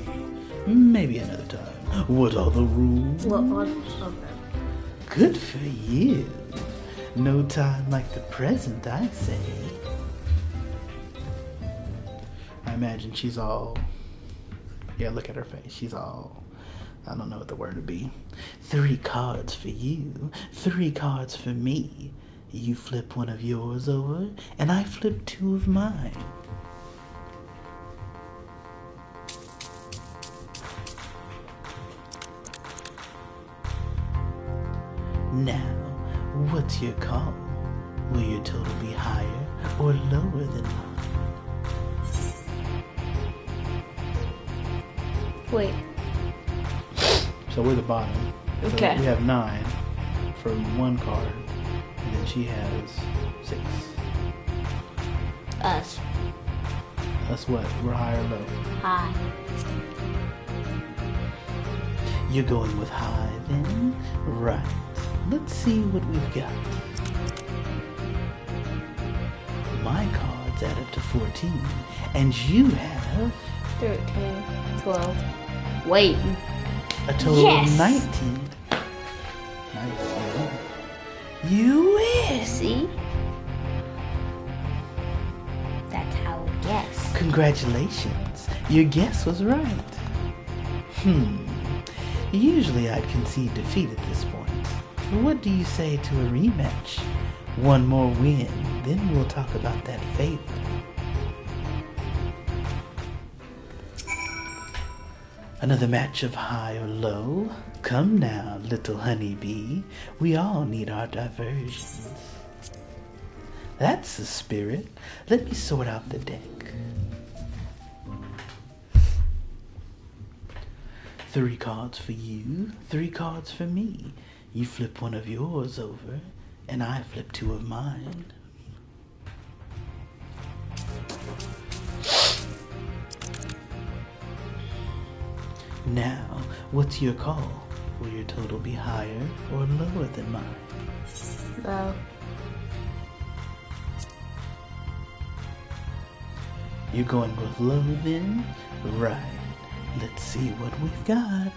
Maybe another time. What are the rules? Okay. Good for you. No time like the present, I say. I imagine she's all... Yeah, look at her face. She's all... I don't know what the word would be. 3 cards for you. 3 cards for me. You flip one of yours over, and I flip 2 of mine. Now, what's your call? Will your total be higher or lower than mine? Wait. So we're the bottom. Okay. So we have 9 from one card, and then she has 6. Us. That's what? We're high or low? Hi. You're going with high then? Right. Let's see what we've got. My cards add up to 14, and you have 13, 12. Wait. a total Yes! of 19. Nice. You win! See? That's how we guess. Congratulations. Your guess was right. Usually I'd concede defeat at this point. What do you say to a rematch? One more win, then we'll talk about that favor. Another match of high or low? Come now, little honeybee. We all need our diversions. That's the spirit. Let me sort out the deck. 3 cards for you, 3 cards for me. You flip one of yours over, and I flip 2 of mine. Now, what's your call? Will your total be higher or lower than mine? Low. You're going with low then? Right. Let's see what we've got.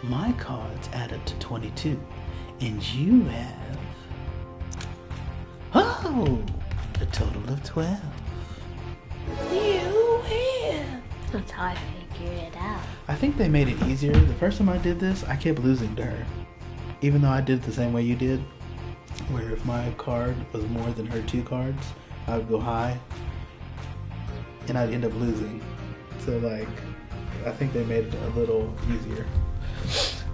My cards add up to 22, and you have... Oh! A total of 12. You win! That's how I figured it out. I think they made it easier. The first time I did this, I kept losing to her. Even though I did it the same way you did, where if my card was more than her 2 cards, I would go high, and I'd end up losing. So, like, I think they made it a little easier.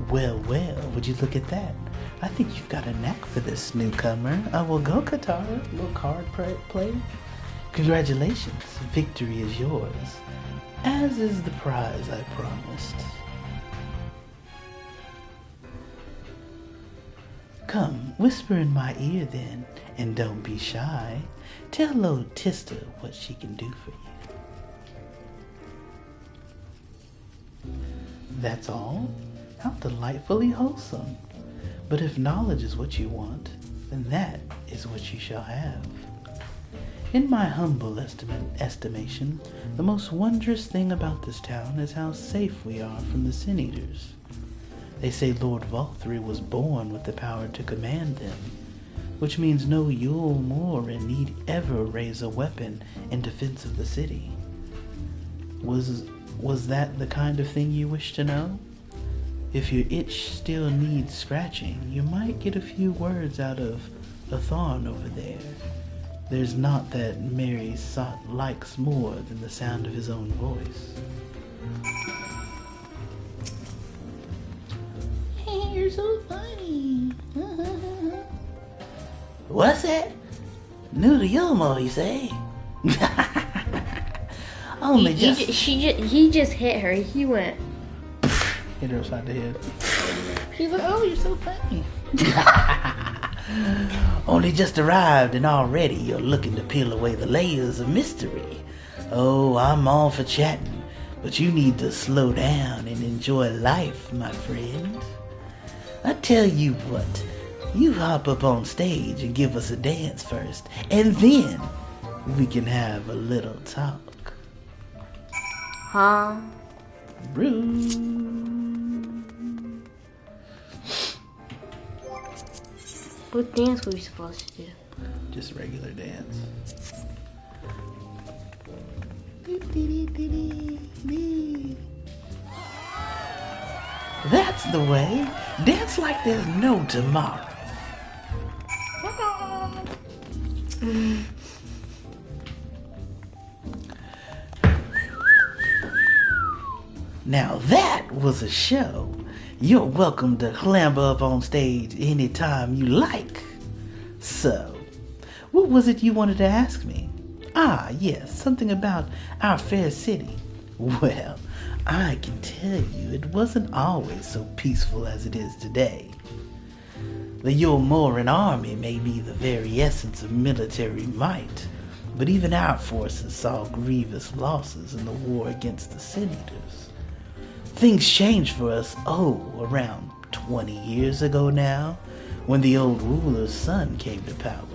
Well, would you look at that? I think you've got a knack for this, newcomer. Well, go, Katara. Little card play. Congratulations. Victory is yours. As is the prize I promised. Come, whisper in my ear then, and don't be shy. Tell Lord Tista what she can do for you. That's all? How delightfully wholesome. But if knowledge is what you want, then that is what you shall have. In my humble estimation, the most wondrous thing about this town is how safe we are from the Sin Eaters. They say Lord Valthree was born with the power to command them, which means no Yule Morin need ever raise a weapon in defense of the city. Was that the kind of thing you wish to know? If your itch still needs scratching, you might get a few words out of a thorn over there. There's naught that Mary likes more than the sound of his own voice. Hey, you're so funny. What's that? New to Yulmo, you say? Only He just hit her. He went. Hit her upside the head. She's like, oh, you're so funny. Only just arrived and already you're looking to peel away the layers of mystery. Oh, I'm all for chatting, but you need to slow down and enjoy life, my friend. I tell you what, you hop up on stage and give us a dance first, and then we can have a little talk. Huh? Rude. What dance were we supposed to do? Just regular dance. That's the way. Dance like there's no tomorrow. Now that was a show. You're welcome to clamber up on stage anytime you like. So, what was it you wanted to ask me? Ah, yes, something about our fair city. Well, I can tell you it wasn't always so peaceful as it is today. The Yule Morin army may be the very essence of military might, but even our forces saw grievous losses in the war against the Sin Eaters. Things changed for us, around 20 years ago now, when the old ruler's son came to power.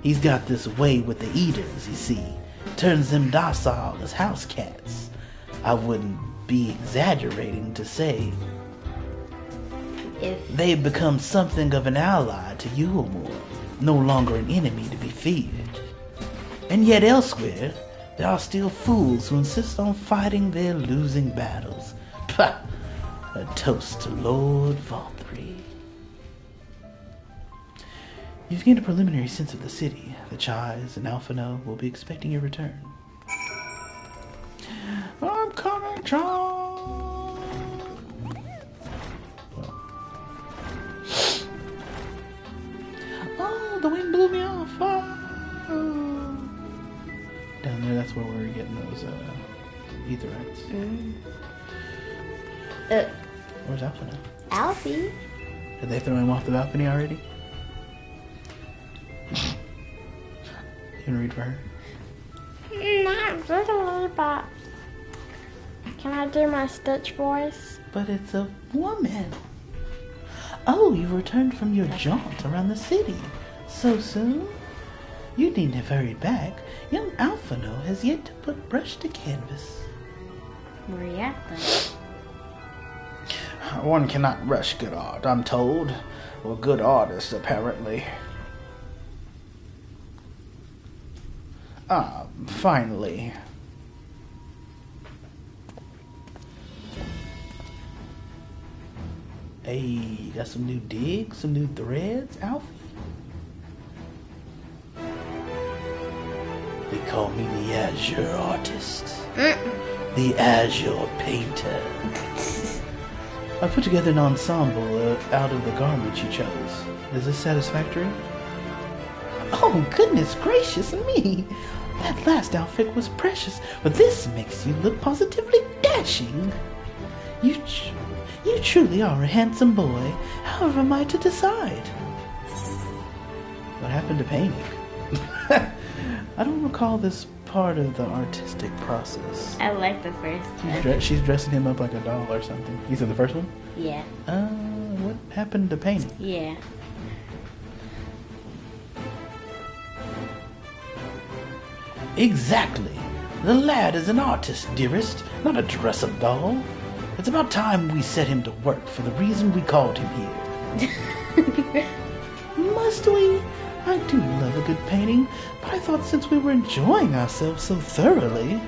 He's got this way with the Eaters, you see, turns them docile as house cats. I wouldn't be exaggerating to say they've become something of an ally to Yulmore, no longer an enemy to be feared. And yet elsewhere, there are still fools who insist on fighting their losing battles. Pah! A toast to Lord Valthree. You've gained a preliminary sense of the city. The Chais and Alphino will be expecting your return. I'm coming, John! Oh, the wind blew me off. Oh. Down there, that's where we're getting those Aetherites. Where's Alphino? Alfie? Did they throw him off the balcony already? You wanna read for her? Not really, but can I do my Stitch voice? But it's a woman. Oh, you returned from your jaunt around the city. So soon? You needn't have hurried back. Young Alphino has yet to put brush to canvas. Where are you at then? One cannot rush good art, I'm told. Or good artists, apparently. Ah, finally. Hey, you got some new digs, some new threads, Alfie? They call me the Azure Artist. The Azure Painter. I put together an ensemble out of the garment you chose. Is this satisfactory? Oh, goodness gracious me! That last outfit was precious, but this makes you look positively dashing. You truly are a handsome boy. However am I to decide? What happened to painting? I don't recall this part of the artistic process. I like the first one. She's dressing him up like a doll or something. You said the first one? Yeah. What happened to painting? Yeah. Exactly. The lad is an artist, dearest, not a dress-up doll. It's about time we set him to work for the reason we called him here. Must we? I do love a good painting, but I thought since we were enjoying ourselves so thoroughly...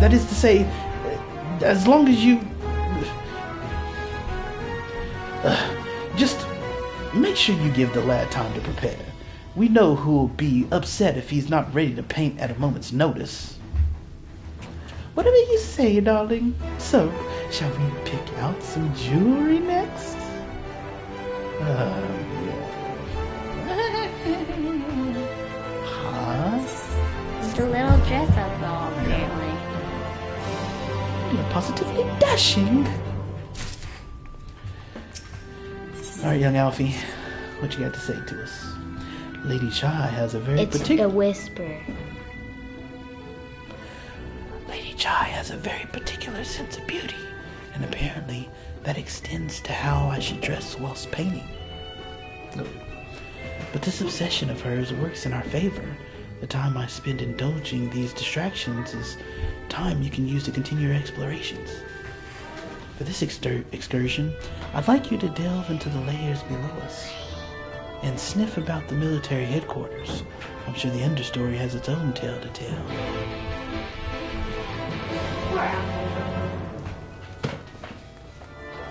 That is to say, as long as you... just make sure you give the lad time to prepare. We know who'll be upset if he's not ready to paint at a moment's notice. Whatever you say, darling. So, shall we pick out some jewelry next? Huh? It's a little dress-up doll, apparently. You're positively dashing. Alright, young Alfie. What you got to say to us? Lady Chai has a very It's a whisper. Lady Chai has a very particular sense of beauty, and apparently that extends to how I should dress whilst painting. But this obsession of hers works in our favor. The time I spend indulging these distractions is time you can use to continue your explorations. For this excursion, I'd like you to delve into the layers below us and sniff about the military headquarters. I'm sure the understory has its own tale to tell.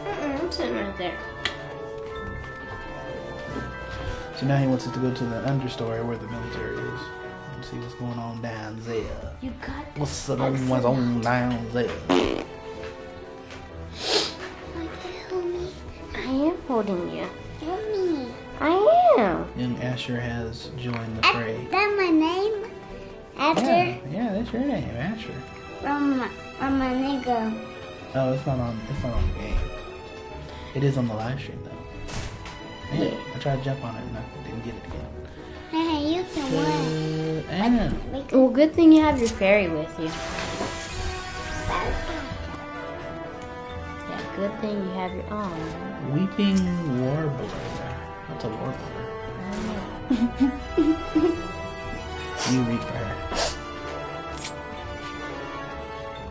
I'm sitting right there. So now he wants us to go to the understory where the military is and see what's going on down there. You got What's going on down there? I am holding you. Help me. I am. Young Asher has joined the fray. Is that my name? After Yeah, that's your name, Asher. from my nigga. Oh, it's not on the game. It is on the live stream though. Yeah. I tried to jump on it and I didn't get it again. Hey, you can win. Anna. Well, good thing you have your fairy with you. Yeah, good thing you have your own. Weeping Warbler. What's a warbler? You read for her.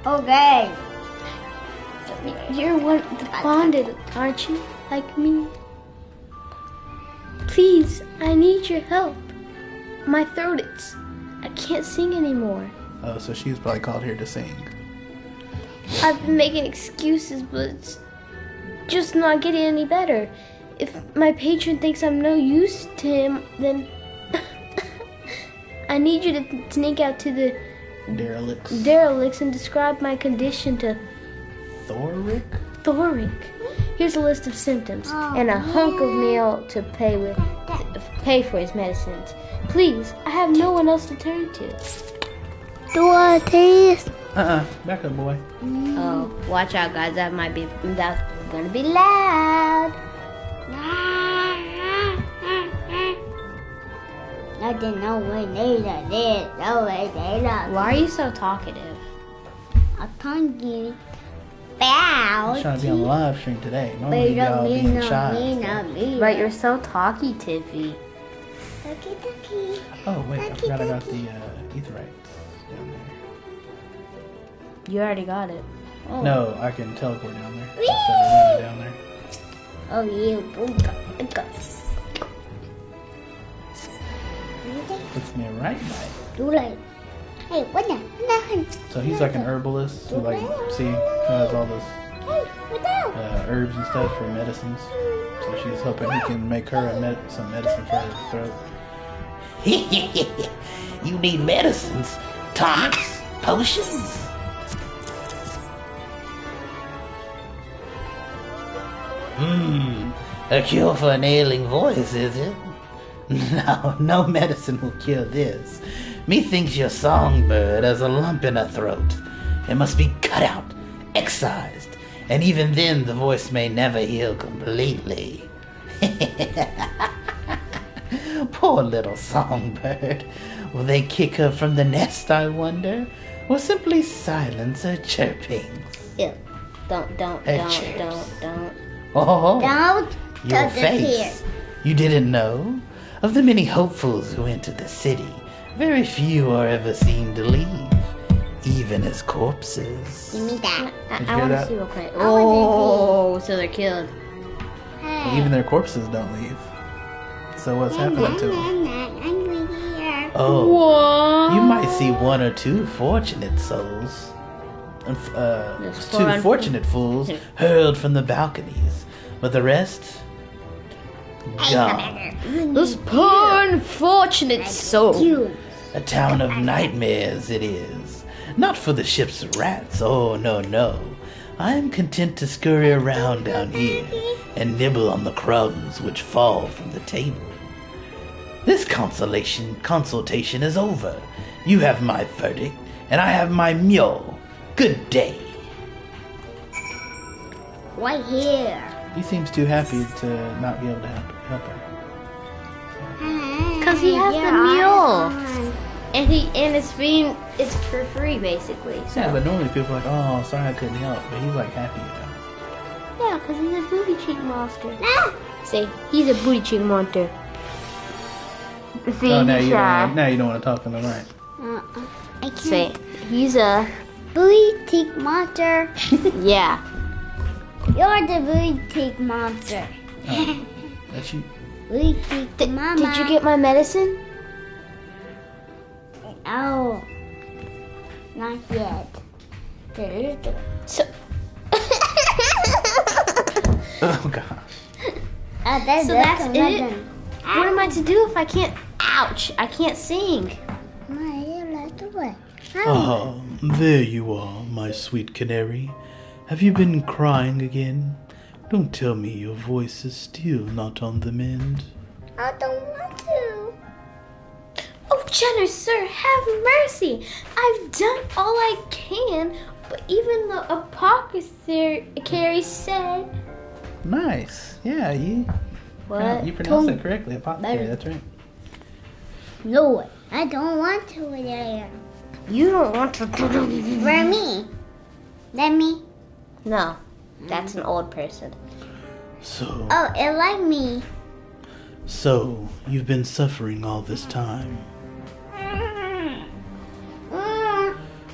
Okay. You're bonded, aren't you? Like me? Please, I need your help. My throat, I can't sing anymore. Oh, so she's probably called here to sing. I've been making excuses, but it's just not getting any better. If my patron thinks I'm no use to him, then I need you to sneak out to the derelicts and describe my condition to Thoric? Here's a list of symptoms and a hunk of meal to pay for his medicines. Please, I have no one else to turn to. Do I taste? Back up, boy. Oh, watch out, guys. That's gonna be loud. Why are you so talkative? I can't get it. Bow. I'm trying to be on the live stream today. Normally y'all being shy. But you're so talky-tiffy. Oh, wait. I forgot I got the Aetherites down there. You already got it. Oh. No, I can teleport down there. Instead of running down there. Oh, you. Puts me right back. Do like. Hey, what the? Nothing. So he's like an herbalist who, like, see, has all this Hey, what the? herbs and stuff for medicines. So she's hoping he can make her some medicine for her throat. You need medicines, tonics, potions. A cure for an ailing voice, is it? No medicine will cure this. Methinks your songbird has a lump in her throat. It must be cut out, excised, and even then the voice may never heal completely. Poor little songbird. Will they kick her from the nest, I wonder? Or simply silence her chirpings? Ew. Don't. Oh, Don't your touch the face. You didn't know? Of the many hopefuls who enter the city, very few are ever seen to leave, even as corpses. Give me that. Did you I hear want to that? see real quick. I wanna Oh, so they're killed. Hey. Even their corpses don't leave. So what's happening to them? I'm going here. Oh, What? you might see one or two fortunate souls. There's Two four fortunate fools hurled from the balconies, but the rest gone. Those poor unfortunate souls. You. A town of nightmares it is. Not for the ship's rats, oh no. I am content to scurry around down here and nibble on the crumbs which fall from the table. This consultation is over. You have my verdict, and I have my mule. Good day. Right here. He seems too happy to not be able to help her. Because he has the Yeah, mule. fine. And it's for free basically. So Yeah, but normally people are like, oh, sorry I couldn't help. But he's like happy about it. yeah, because he's a booty cheek monster. Ah! See, he's a booty cheek monster. See, Oh, now he's you don't want to talk to him, right? I can't. See, he's a Boutique monster. yeah. You're the boutique monster. Oh, that's you. Boutique mama. Did you get my medicine? Oh. Not yet. So. Oh gosh. So that's it? What am I to do if I can't? Ouch! I can't sing. Oh, there you are, my sweet canary. Have you been crying again? Don't tell me your voice is still not on the mend. I don't want to. Oh, generous sir, have mercy! I've done all I can, but even the apothecary said. Nice. Yeah, you pronounced it correctly. Apothecary, that's right. No, I don't want to there. You don't want to. For me. Let me. No, that's an old person. So, Oh, it like me. you've been suffering all this time.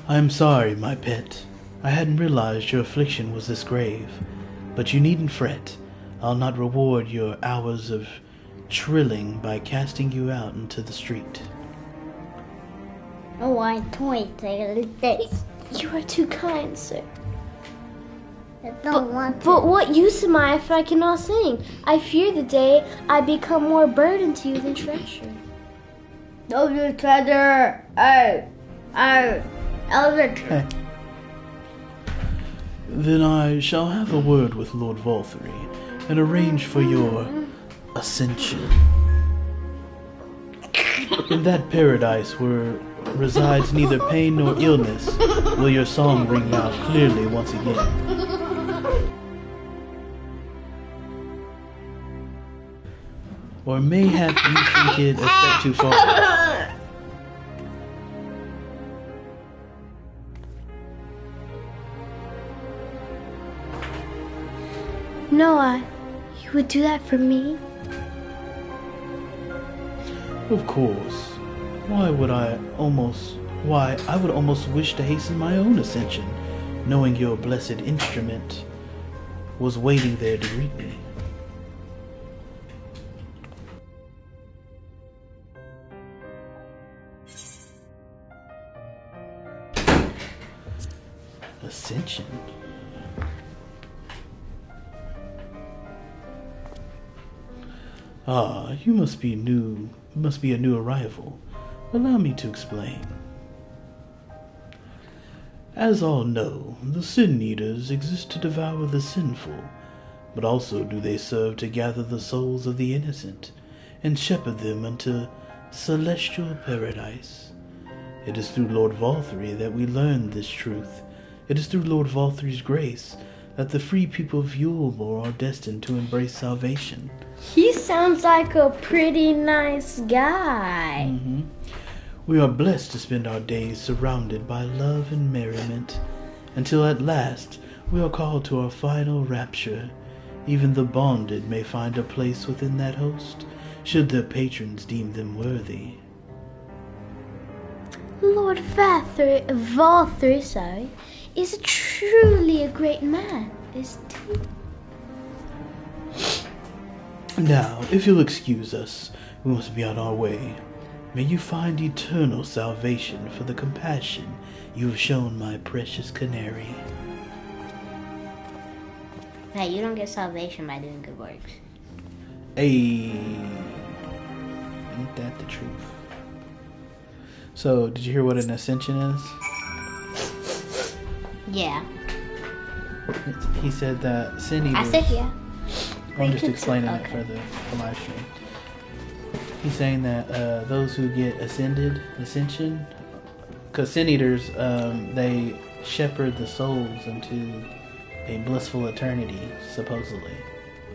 I'm sorry, my pet. I hadn't realized your affliction was this grave. But you needn't fret. I'll not reward your hours of trilling by casting you out into the street. Oh, I toy like this. You are too kind, sir. I don't want to. But what use am I if I cannot sing? I fear the day I become more burden to you than treasure. No, you treasure. Elder. Hey. Then I shall have a word with Lord Valthree and arrange for your ascension. In that paradise where resides neither pain nor illness will your song ring out clearly once again. Or mayhap you think it a step too far. Noah, you would do that for me? Of course. I would almost wish to hasten my own ascension, knowing your blessed instrument was waiting there to greet me. Ascension? Ah, you must be a new arrival. Allow me to explain. As all know, the Sin Eaters exist to devour the sinful, but also do they serve to gather the souls of the innocent and shepherd them unto celestial paradise. It is through Lord Valthree that we learn this truth. It is through Lord Valthree's grace that the free people of Yulebor are destined to embrace salvation. He sounds like a pretty nice guy. We are blessed to spend our days surrounded by love and merriment, until at last we are called to our final rapture. Even the bonded may find a place within that host, should their patrons deem them worthy. Lord Valthree, is truly a great man, isn't he? Now, if you'll excuse us, we must be on our way. May you find eternal salvation for the compassion you have shown my precious canary. Hey, you don't get salvation by doing good works. Hey, ain't that the truth? So, did you hear what an ascension is? Yeah. He said that sin eaters... I said yeah. I'm just explaining it for the live stream. He's saying that those who get ascension, because sin eaters, they shepherd the souls into a blissful eternity, supposedly.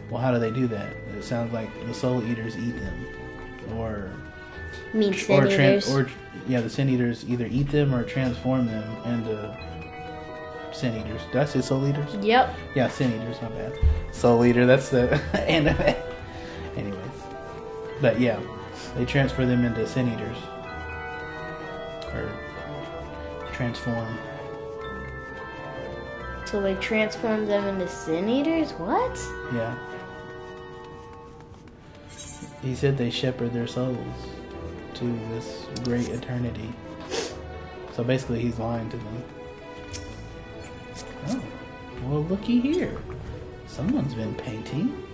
Well, how do they do that? It sounds like the soul eaters eat them, or the sin eaters either eat them or transform them into sin eaters. Did I say soul eaters? Yep. Yeah, sin eaters. My bad. Soul eater. That's the anime. Anyways, but yeah, they transfer them into sin eaters or transform. So they transform them into sin eaters? What? Yeah. He said they shepherd their souls to this great eternity. So basically he's lying to them. Oh, well looky here. Someone's been painting.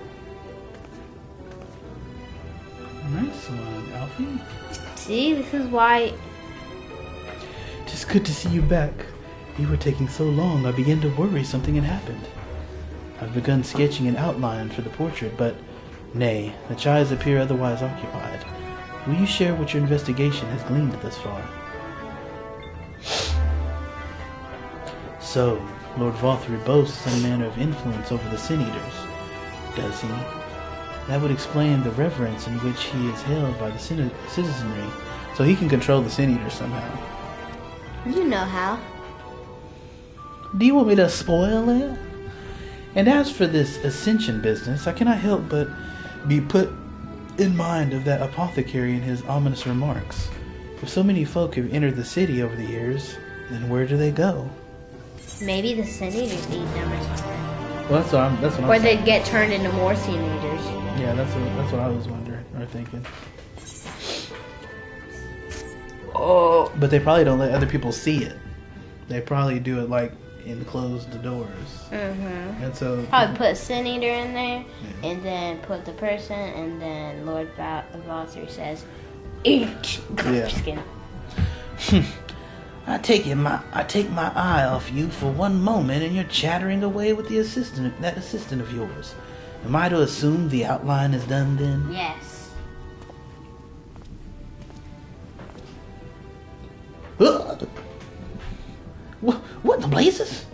Nice one, Alfie. See, this is why... Just good to see you back. You were taking so long, I began to worry something had happened. I've begun sketching an outline for the portrait, but nay, the eyes appear otherwise occupied. Will you share what your investigation has gleaned thus far? So, Lord Valthree boasts some manner of influence over the Sin Eaters, does he? That would explain the reverence in which he is held by the citizenry, so he can control the Sin Eaters somehow. You know how. Do you want me to spoil it? And as for this ascension business, I cannot help but be put in mind of that apothecary and his ominous remarks. If so many folk have entered the city over the years, then where do they go? Maybe the Sin Eaters eat them or something. Well, that's what I'm Or saying. they get turned into more Sin Eaters. Yeah, that's what I was wondering or thinking. Oh, but they probably don't let other people see it. They probably do it like in closed doors. Mm-hmm. And so probably put a Sin Eater in there, and then put the person, and then Lord Valthree says, "Eat." Yeah. Just kidding. I take my eye off you for one moment, and you're chattering away with that assistant of yours. Am I to assume the outline is done then? Yes. What in the blazes?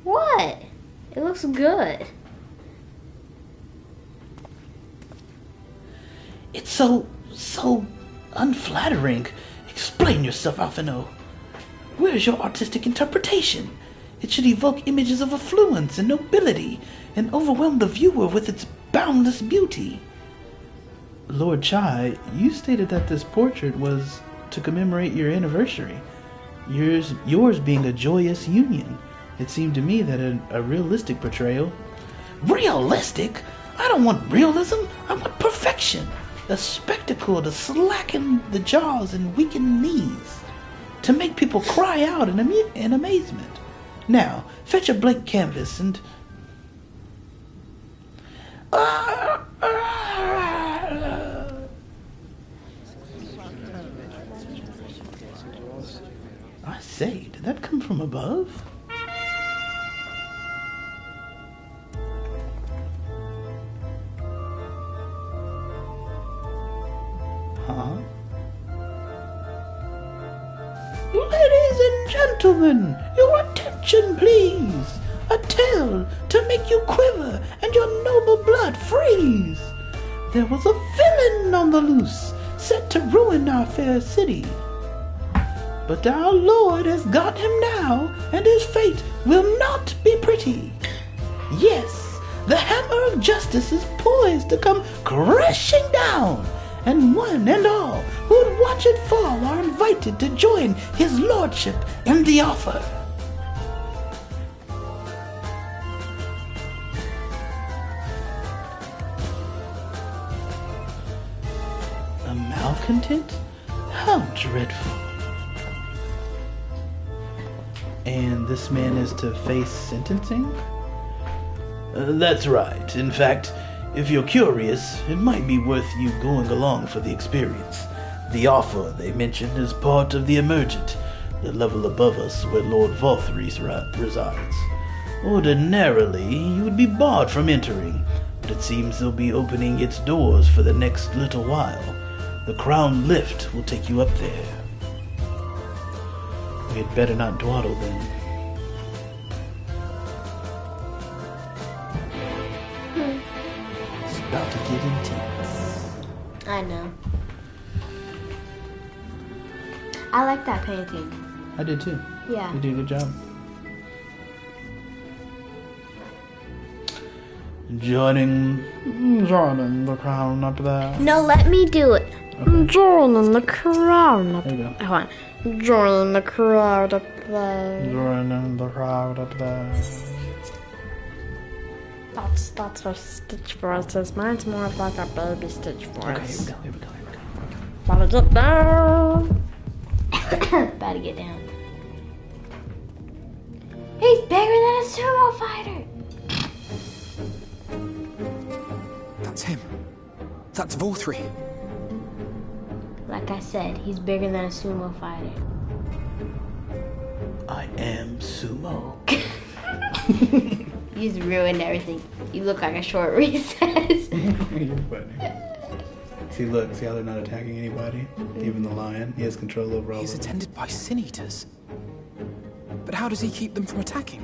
What? It looks good. It's so unflattering. Explain yourself, Alphino. Where's your artistic interpretation? It should evoke images of affluence and nobility, and overwhelm the viewer with its boundless beauty. Lord Chai, you stated that this portrait was to commemorate your anniversary. Yours being a joyous union. It seemed to me that a realistic portrayal... Realistic? I don't want realism. I want perfection. A spectacle to slacken the jaws and weaken knees. To make people cry out in amazement. Now, fetch a blank canvas and... I say, did that come from above? Ladies and gentlemen, your attention please. A tale to make you quiver and your noble blood freeze. There was a villain on the loose, set to ruin our fair city. But our Lord has got him now, and his fate will not be pretty. Yes, the hammer of justice is poised to come crashing down, and one and all who would watch it fall are invited to join his lordship in the offer. A malcontent? How dreadful. And this man is to face sentencing? That's right. In fact, if you're curious, it might be worth you going along for the experience. The offer they mentioned is part of the Emergent, the level above us where Lord Valthrese resides. Ordinarily, you would be barred from entering, but it seems they'll be opening its doors for the next little while. The crown lift will take you up there. We had better not dawdle then. It's about to get intense. I know. I like that painting. I did too. Yeah. You did a good job. Joining the crown up there. No, let me do it. Okay. Joining the crowd up There you go. there. Hold on. Joining the crowd up there. Joining the crowd up there. That's what Stitch voice is. Mine's more of like a baby Stitch voice. Okay, here we go. About to get down. About to get down. He's bigger than a sumo fighter. That's him. That's Vorthree. Like I said, he's bigger than a sumo fighter. I am sumo. You just ruined everything. You look like a short recess. You're funny. See, look, see how they're not attacking anybody? Even the lion, he has control over all He's of them. attended by sin eaters. But how does he keep them from attacking?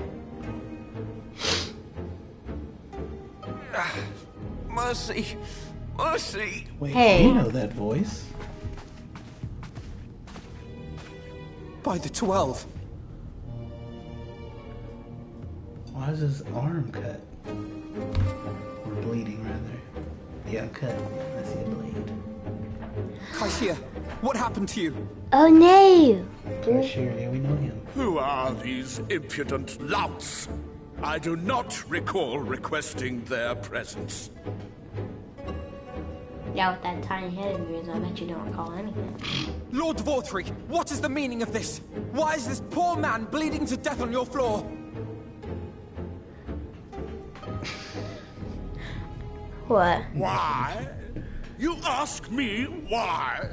Mercy! Mercy! Wait, Hey. you know that voice? By the 12. Why is his arm cut? Or bleeding, rather. Yeah, cut. I see a blade. Kaishia, what happened to you? Oh no! Sure, yeah, we know him. Who are these impudent louts? I do not recall requesting their presence. Yeah, with that tiny head of yours, I bet you don't recall anything. Lord Vorthree, what is the meaning of this? Why is this poor man bleeding to death on your floor? What? Why? You ask me why?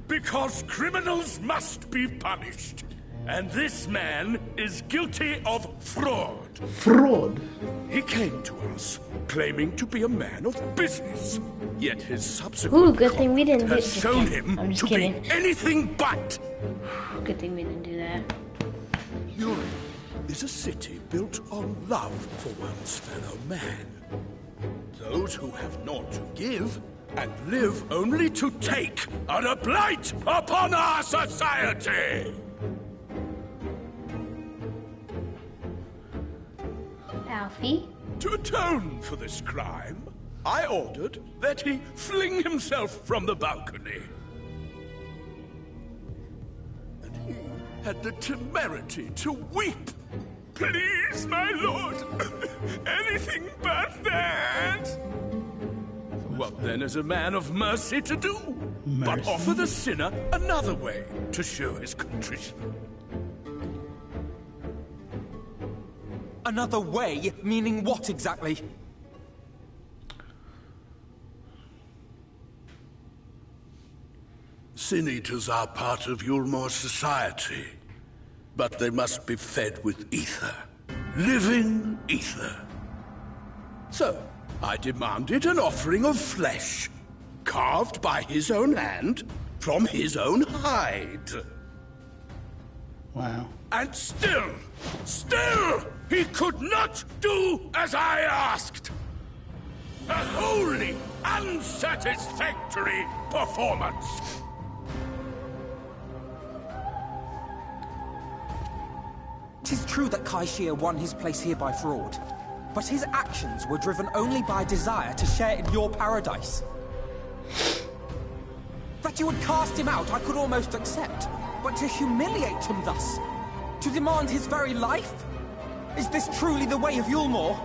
Because criminals must be punished. And this man is guilty of fraud. Fraud! He came to us claiming to be a man of business. Yet his subsequent Ooh, good thing we didn't conduct has hit shown Japan. him I'm just to kidding. be anything but. Good thing we didn't do that. Europe is a city built on love for one's fellow man. Those who have naught to give and live only to take are a blight upon our society. Alfie? To atone for this crime, I ordered that he fling himself from the balcony. And he had the temerity to weep. Please, my lord, anything but that. What then is a man of mercy to do? But Mercy? offer the sinner another way to show his contrition. Another way? Meaning what exactly? Sin eaters are part of Yulmor's society, but they must be fed with ether. Living ether. So, I demanded an offering of flesh, carved by his own hand, from his own hide. Wow. And still, he could not do as I asked. A wholly unsatisfactory performance. Tis true that Kaishia won his place here by fraud, but his actions were driven only by a desire to share in your paradise. That you would cast him out I could almost accept, but to humiliate him thus, to demand his very life? Is this truly the way of Yulmore?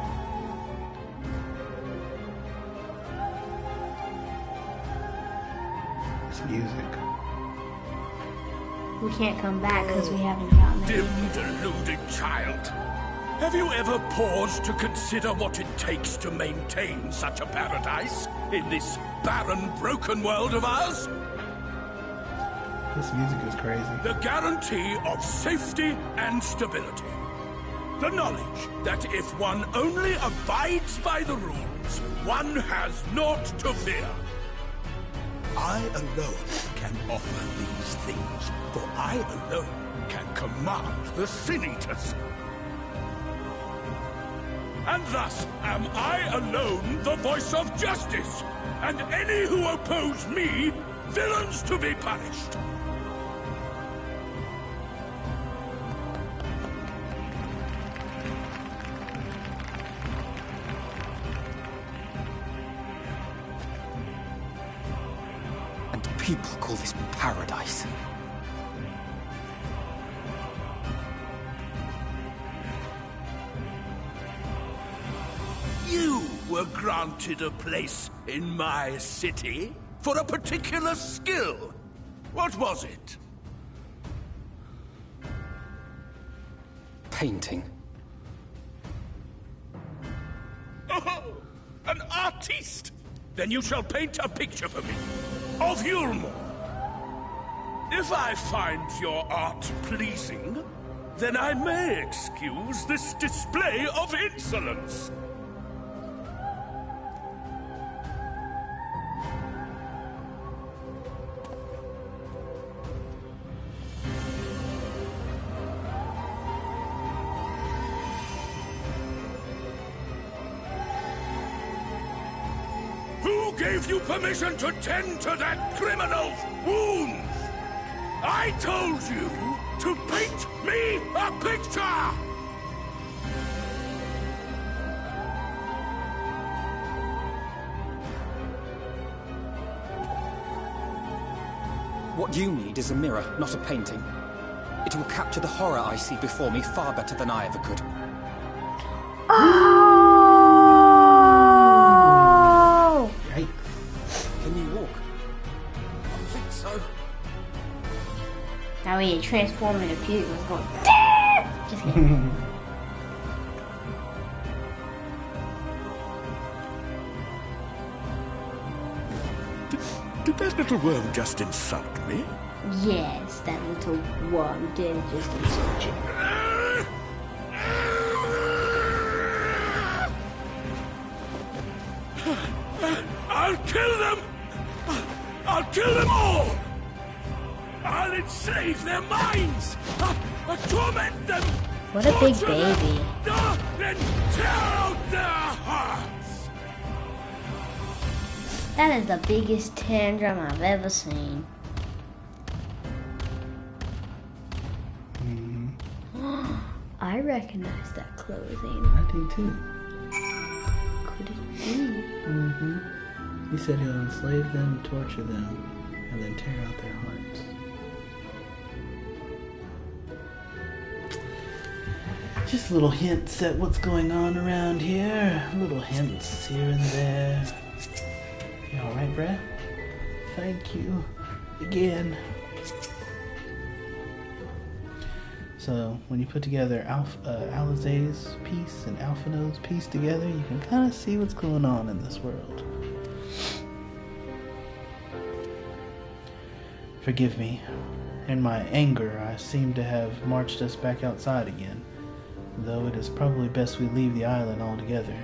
This music. We can't come back because we haven't gotten it. Dim, deluded child. Have you ever paused to consider what it takes to maintain such a paradise in this barren, broken world of ours? This music is crazy. The guarantee of safety and stability. The knowledge that if one only abides by the rules, one has naught to fear. I alone can offer these things, for I alone can command the Sin Eaters. And thus am I alone the voice of justice, and any who oppose me, villains to be punished. People call this paradise. You were granted a place in my city for a particular skill. What was it? Painting. Oh, an artiste! Then you shall paint a picture for me. Of Yulmore. If I find your art pleasing, then I may excuse this display of insolence. Who gave you permission to tend to that criminal's wounds? I told you to paint me a picture! What you need is a mirror, not a painting. It will capture the horror I see before me far better than I ever could. Oh! Yikes. Can you walk? I think so. Now he transformed into Peter was going. Just kidding. Did that little worm just insult me? Yes, that little worm did just insult you. I'll kill them! I'll kill them all! I'll enslave their minds! I'll torment them! What a big torture them, baby. Then tear out their hearts! That is the biggest tantrum I've ever seen. I recognize that clothing. I do too. Could it be? He said he'll enslave them, torture them, and then tear out their hearts. Just little hints at what's going on around here. Little hints here and there. You alright, Brad? Thank you. Again. So, when you put together Alizé's piece and Alphino's piece together, you can kind of see what's going on in this world. Forgive me. In my anger, I seem to have marched us back outside again. Though it is probably best we leave the island altogether.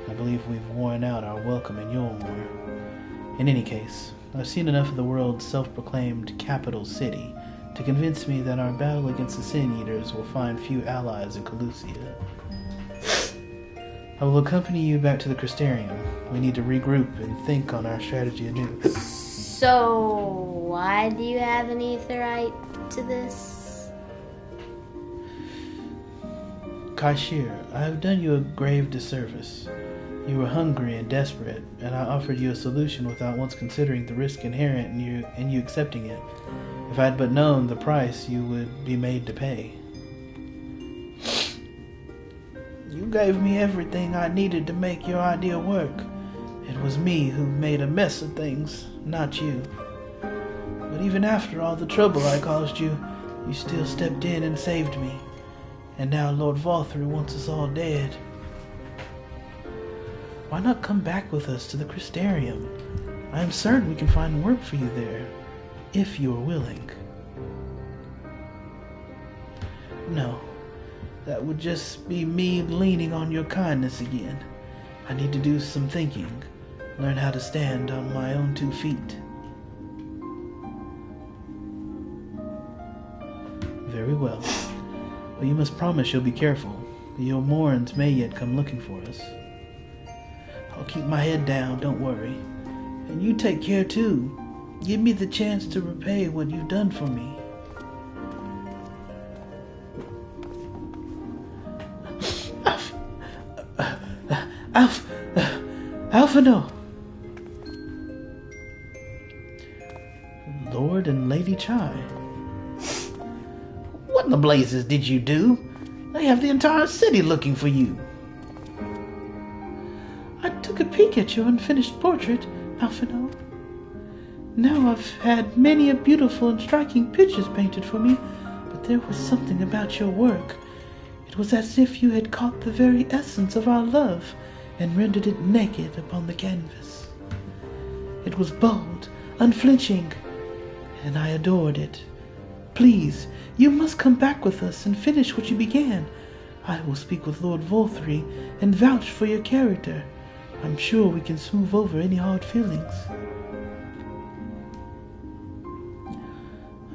I believe we've worn out our welcome in Yulmore. In any case, I've seen enough of the world's self-proclaimed capital city to convince me that our battle against the Sin Eaters will find few allies in Calusia. I will accompany you back to the Crystarium. We need to regroup and think on our strategy anew. So, why do you have an aetheryte to this? Kaishir, I have done you a grave disservice. You were hungry and desperate, and I offered you a solution without once considering the risk inherent in you accepting it. If I had but known the price you would be made to pay. You gave me everything I needed to make your idea work. It was me who made a mess of things, not you. But even after all the trouble I caused you, you still stepped in and saved me. And now Lord Volthry wants us all dead. Why not come back with us to the Crystarium? I am certain we can find work for you there, if you are willing. No, that would just be me leaning on your kindness again. I need to do some thinking, learn how to stand on my own 2 feet. Very well. But you must promise you'll be careful. The Yomorans may yet come looking for us. I'll keep my head down, don't worry. And you take care too. Give me the chance to repay what you've done for me. Alphino! Lord and Lady Chai. What in the blazes did you do? They have the entire city looking for you. I took a peek at your unfinished portrait, Alphino. Now I've had many a beautiful and striking pictures painted for me, but there was something about your work. It was as if you had caught the very essence of our love and rendered it naked upon the canvas. It was bold, unflinching, and I adored it. Please, you must come back with us and finish what you began. I will speak with Lord Volthry and vouch for your character. I'm sure we can smooth over any hard feelings.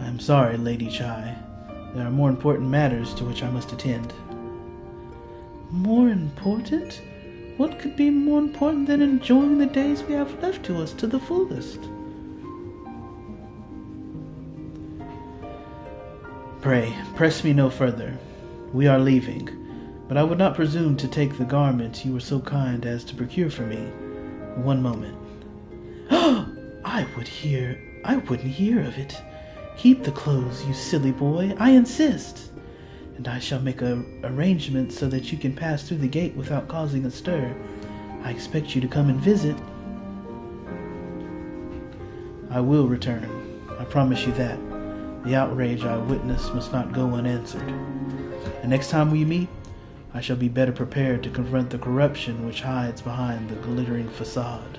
I'm sorry, Lady Chai. There are more important matters to which I must attend. More important? What could be more important than enjoying the days we have left to us to the fullest? Pray, press me no further. We are leaving, but I would not presume to take the garment you were so kind as to procure for me. One moment. I wouldn't hear of it. Keep the clothes, you silly boy, I insist. And I shall make arrangements so that you can pass through the gate without causing a stir. I expect you to come and visit. I will return. I promise you that. The outrage I witnessed must not go unanswered. And next time we meet, I shall be better prepared to confront the corruption which hides behind the glittering facade.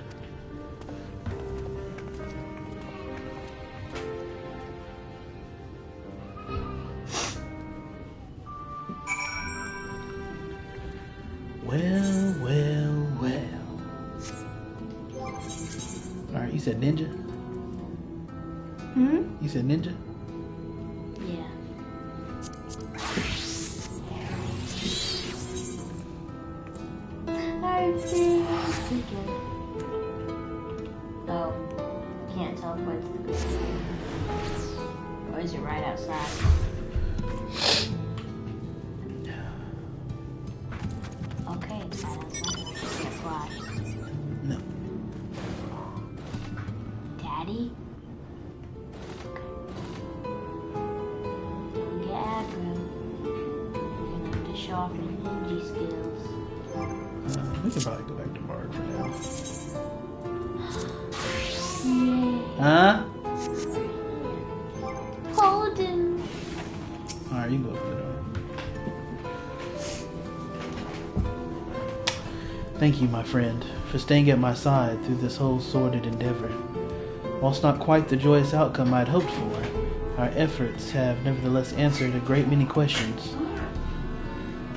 Well. Alright, you said ninja? You said ninja? Yeah. I see. Oh, can't teleport to the grid. Or is it right outside? Okay, it's right outside. Can't fly. No. Daddy? Don't get aggro. You're gonna have to show off your ninja skills. We can probably go back to Bard for now. Yay. Huh? Hold him. Alright, you can go for it. Thank you, my friend, for staying at my side through this whole sordid endeavor. Whilst not quite the joyous outcome I'd hoped for, our efforts have nevertheless answered a great many questions.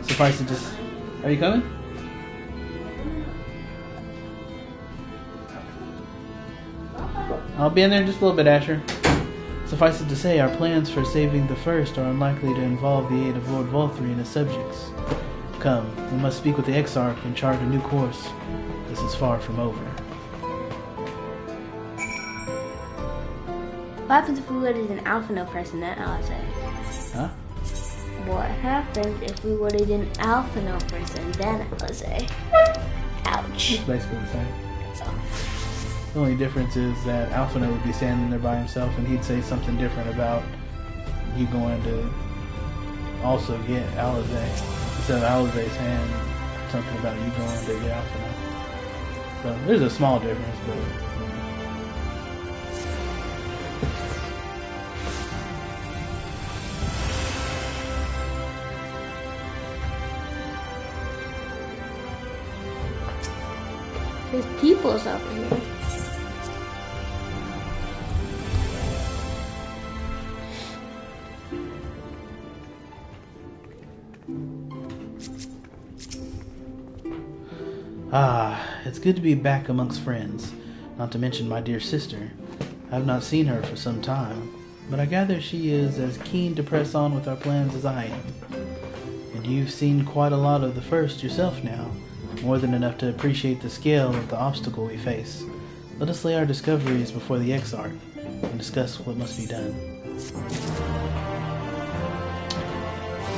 Suffice it to say... Are you coming? I'll be in there in just a little bit, Asher. Suffice it to say, our plans for saving the first are unlikely to involve the aid of Lord Volthree and his subjects. Come, we must speak with the Exarch and chart a new course. This is far from over. What happens if we would an Alphino person, then Alize? Huh? What happens if we would an Alphino person, then Alize? Ouch. It's basically the same. So, The only difference is that Alphino would be standing there by himself and he'd say something different about you going to also get Alize. Instead of Alize's hand, something about you going to get Alphino. So there's a small difference, but... there's peoples over here. It's good to be back amongst friends, not to mention my dear sister. I have not seen her for some time, but I gather she is as keen to press on with our plans as I am. And you've seen quite a lot of the first yourself now, more than enough to appreciate the scale of the obstacle we face. Let us lay our discoveries before the Exarch and discuss what must be done.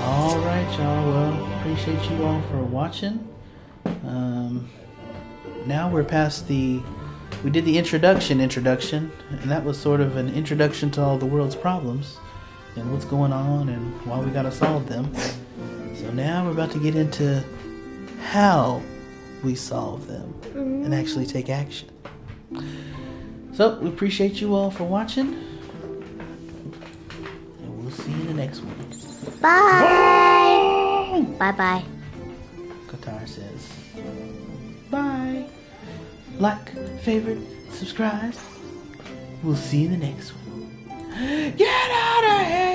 Alright, y'all. Well, appreciate you all for watching. Now we're past we did the introduction, and that was sort of an introduction to all the world's problems and what's going on and why we gotta solve them. So now we're about to get into how we solve them and actually take action. So we appreciate you all for watching, and we'll see you in the next one. Bye! Bye-bye. Katara says bye. Like, favorite, subscribe. We'll see you in the next one. Get out of here!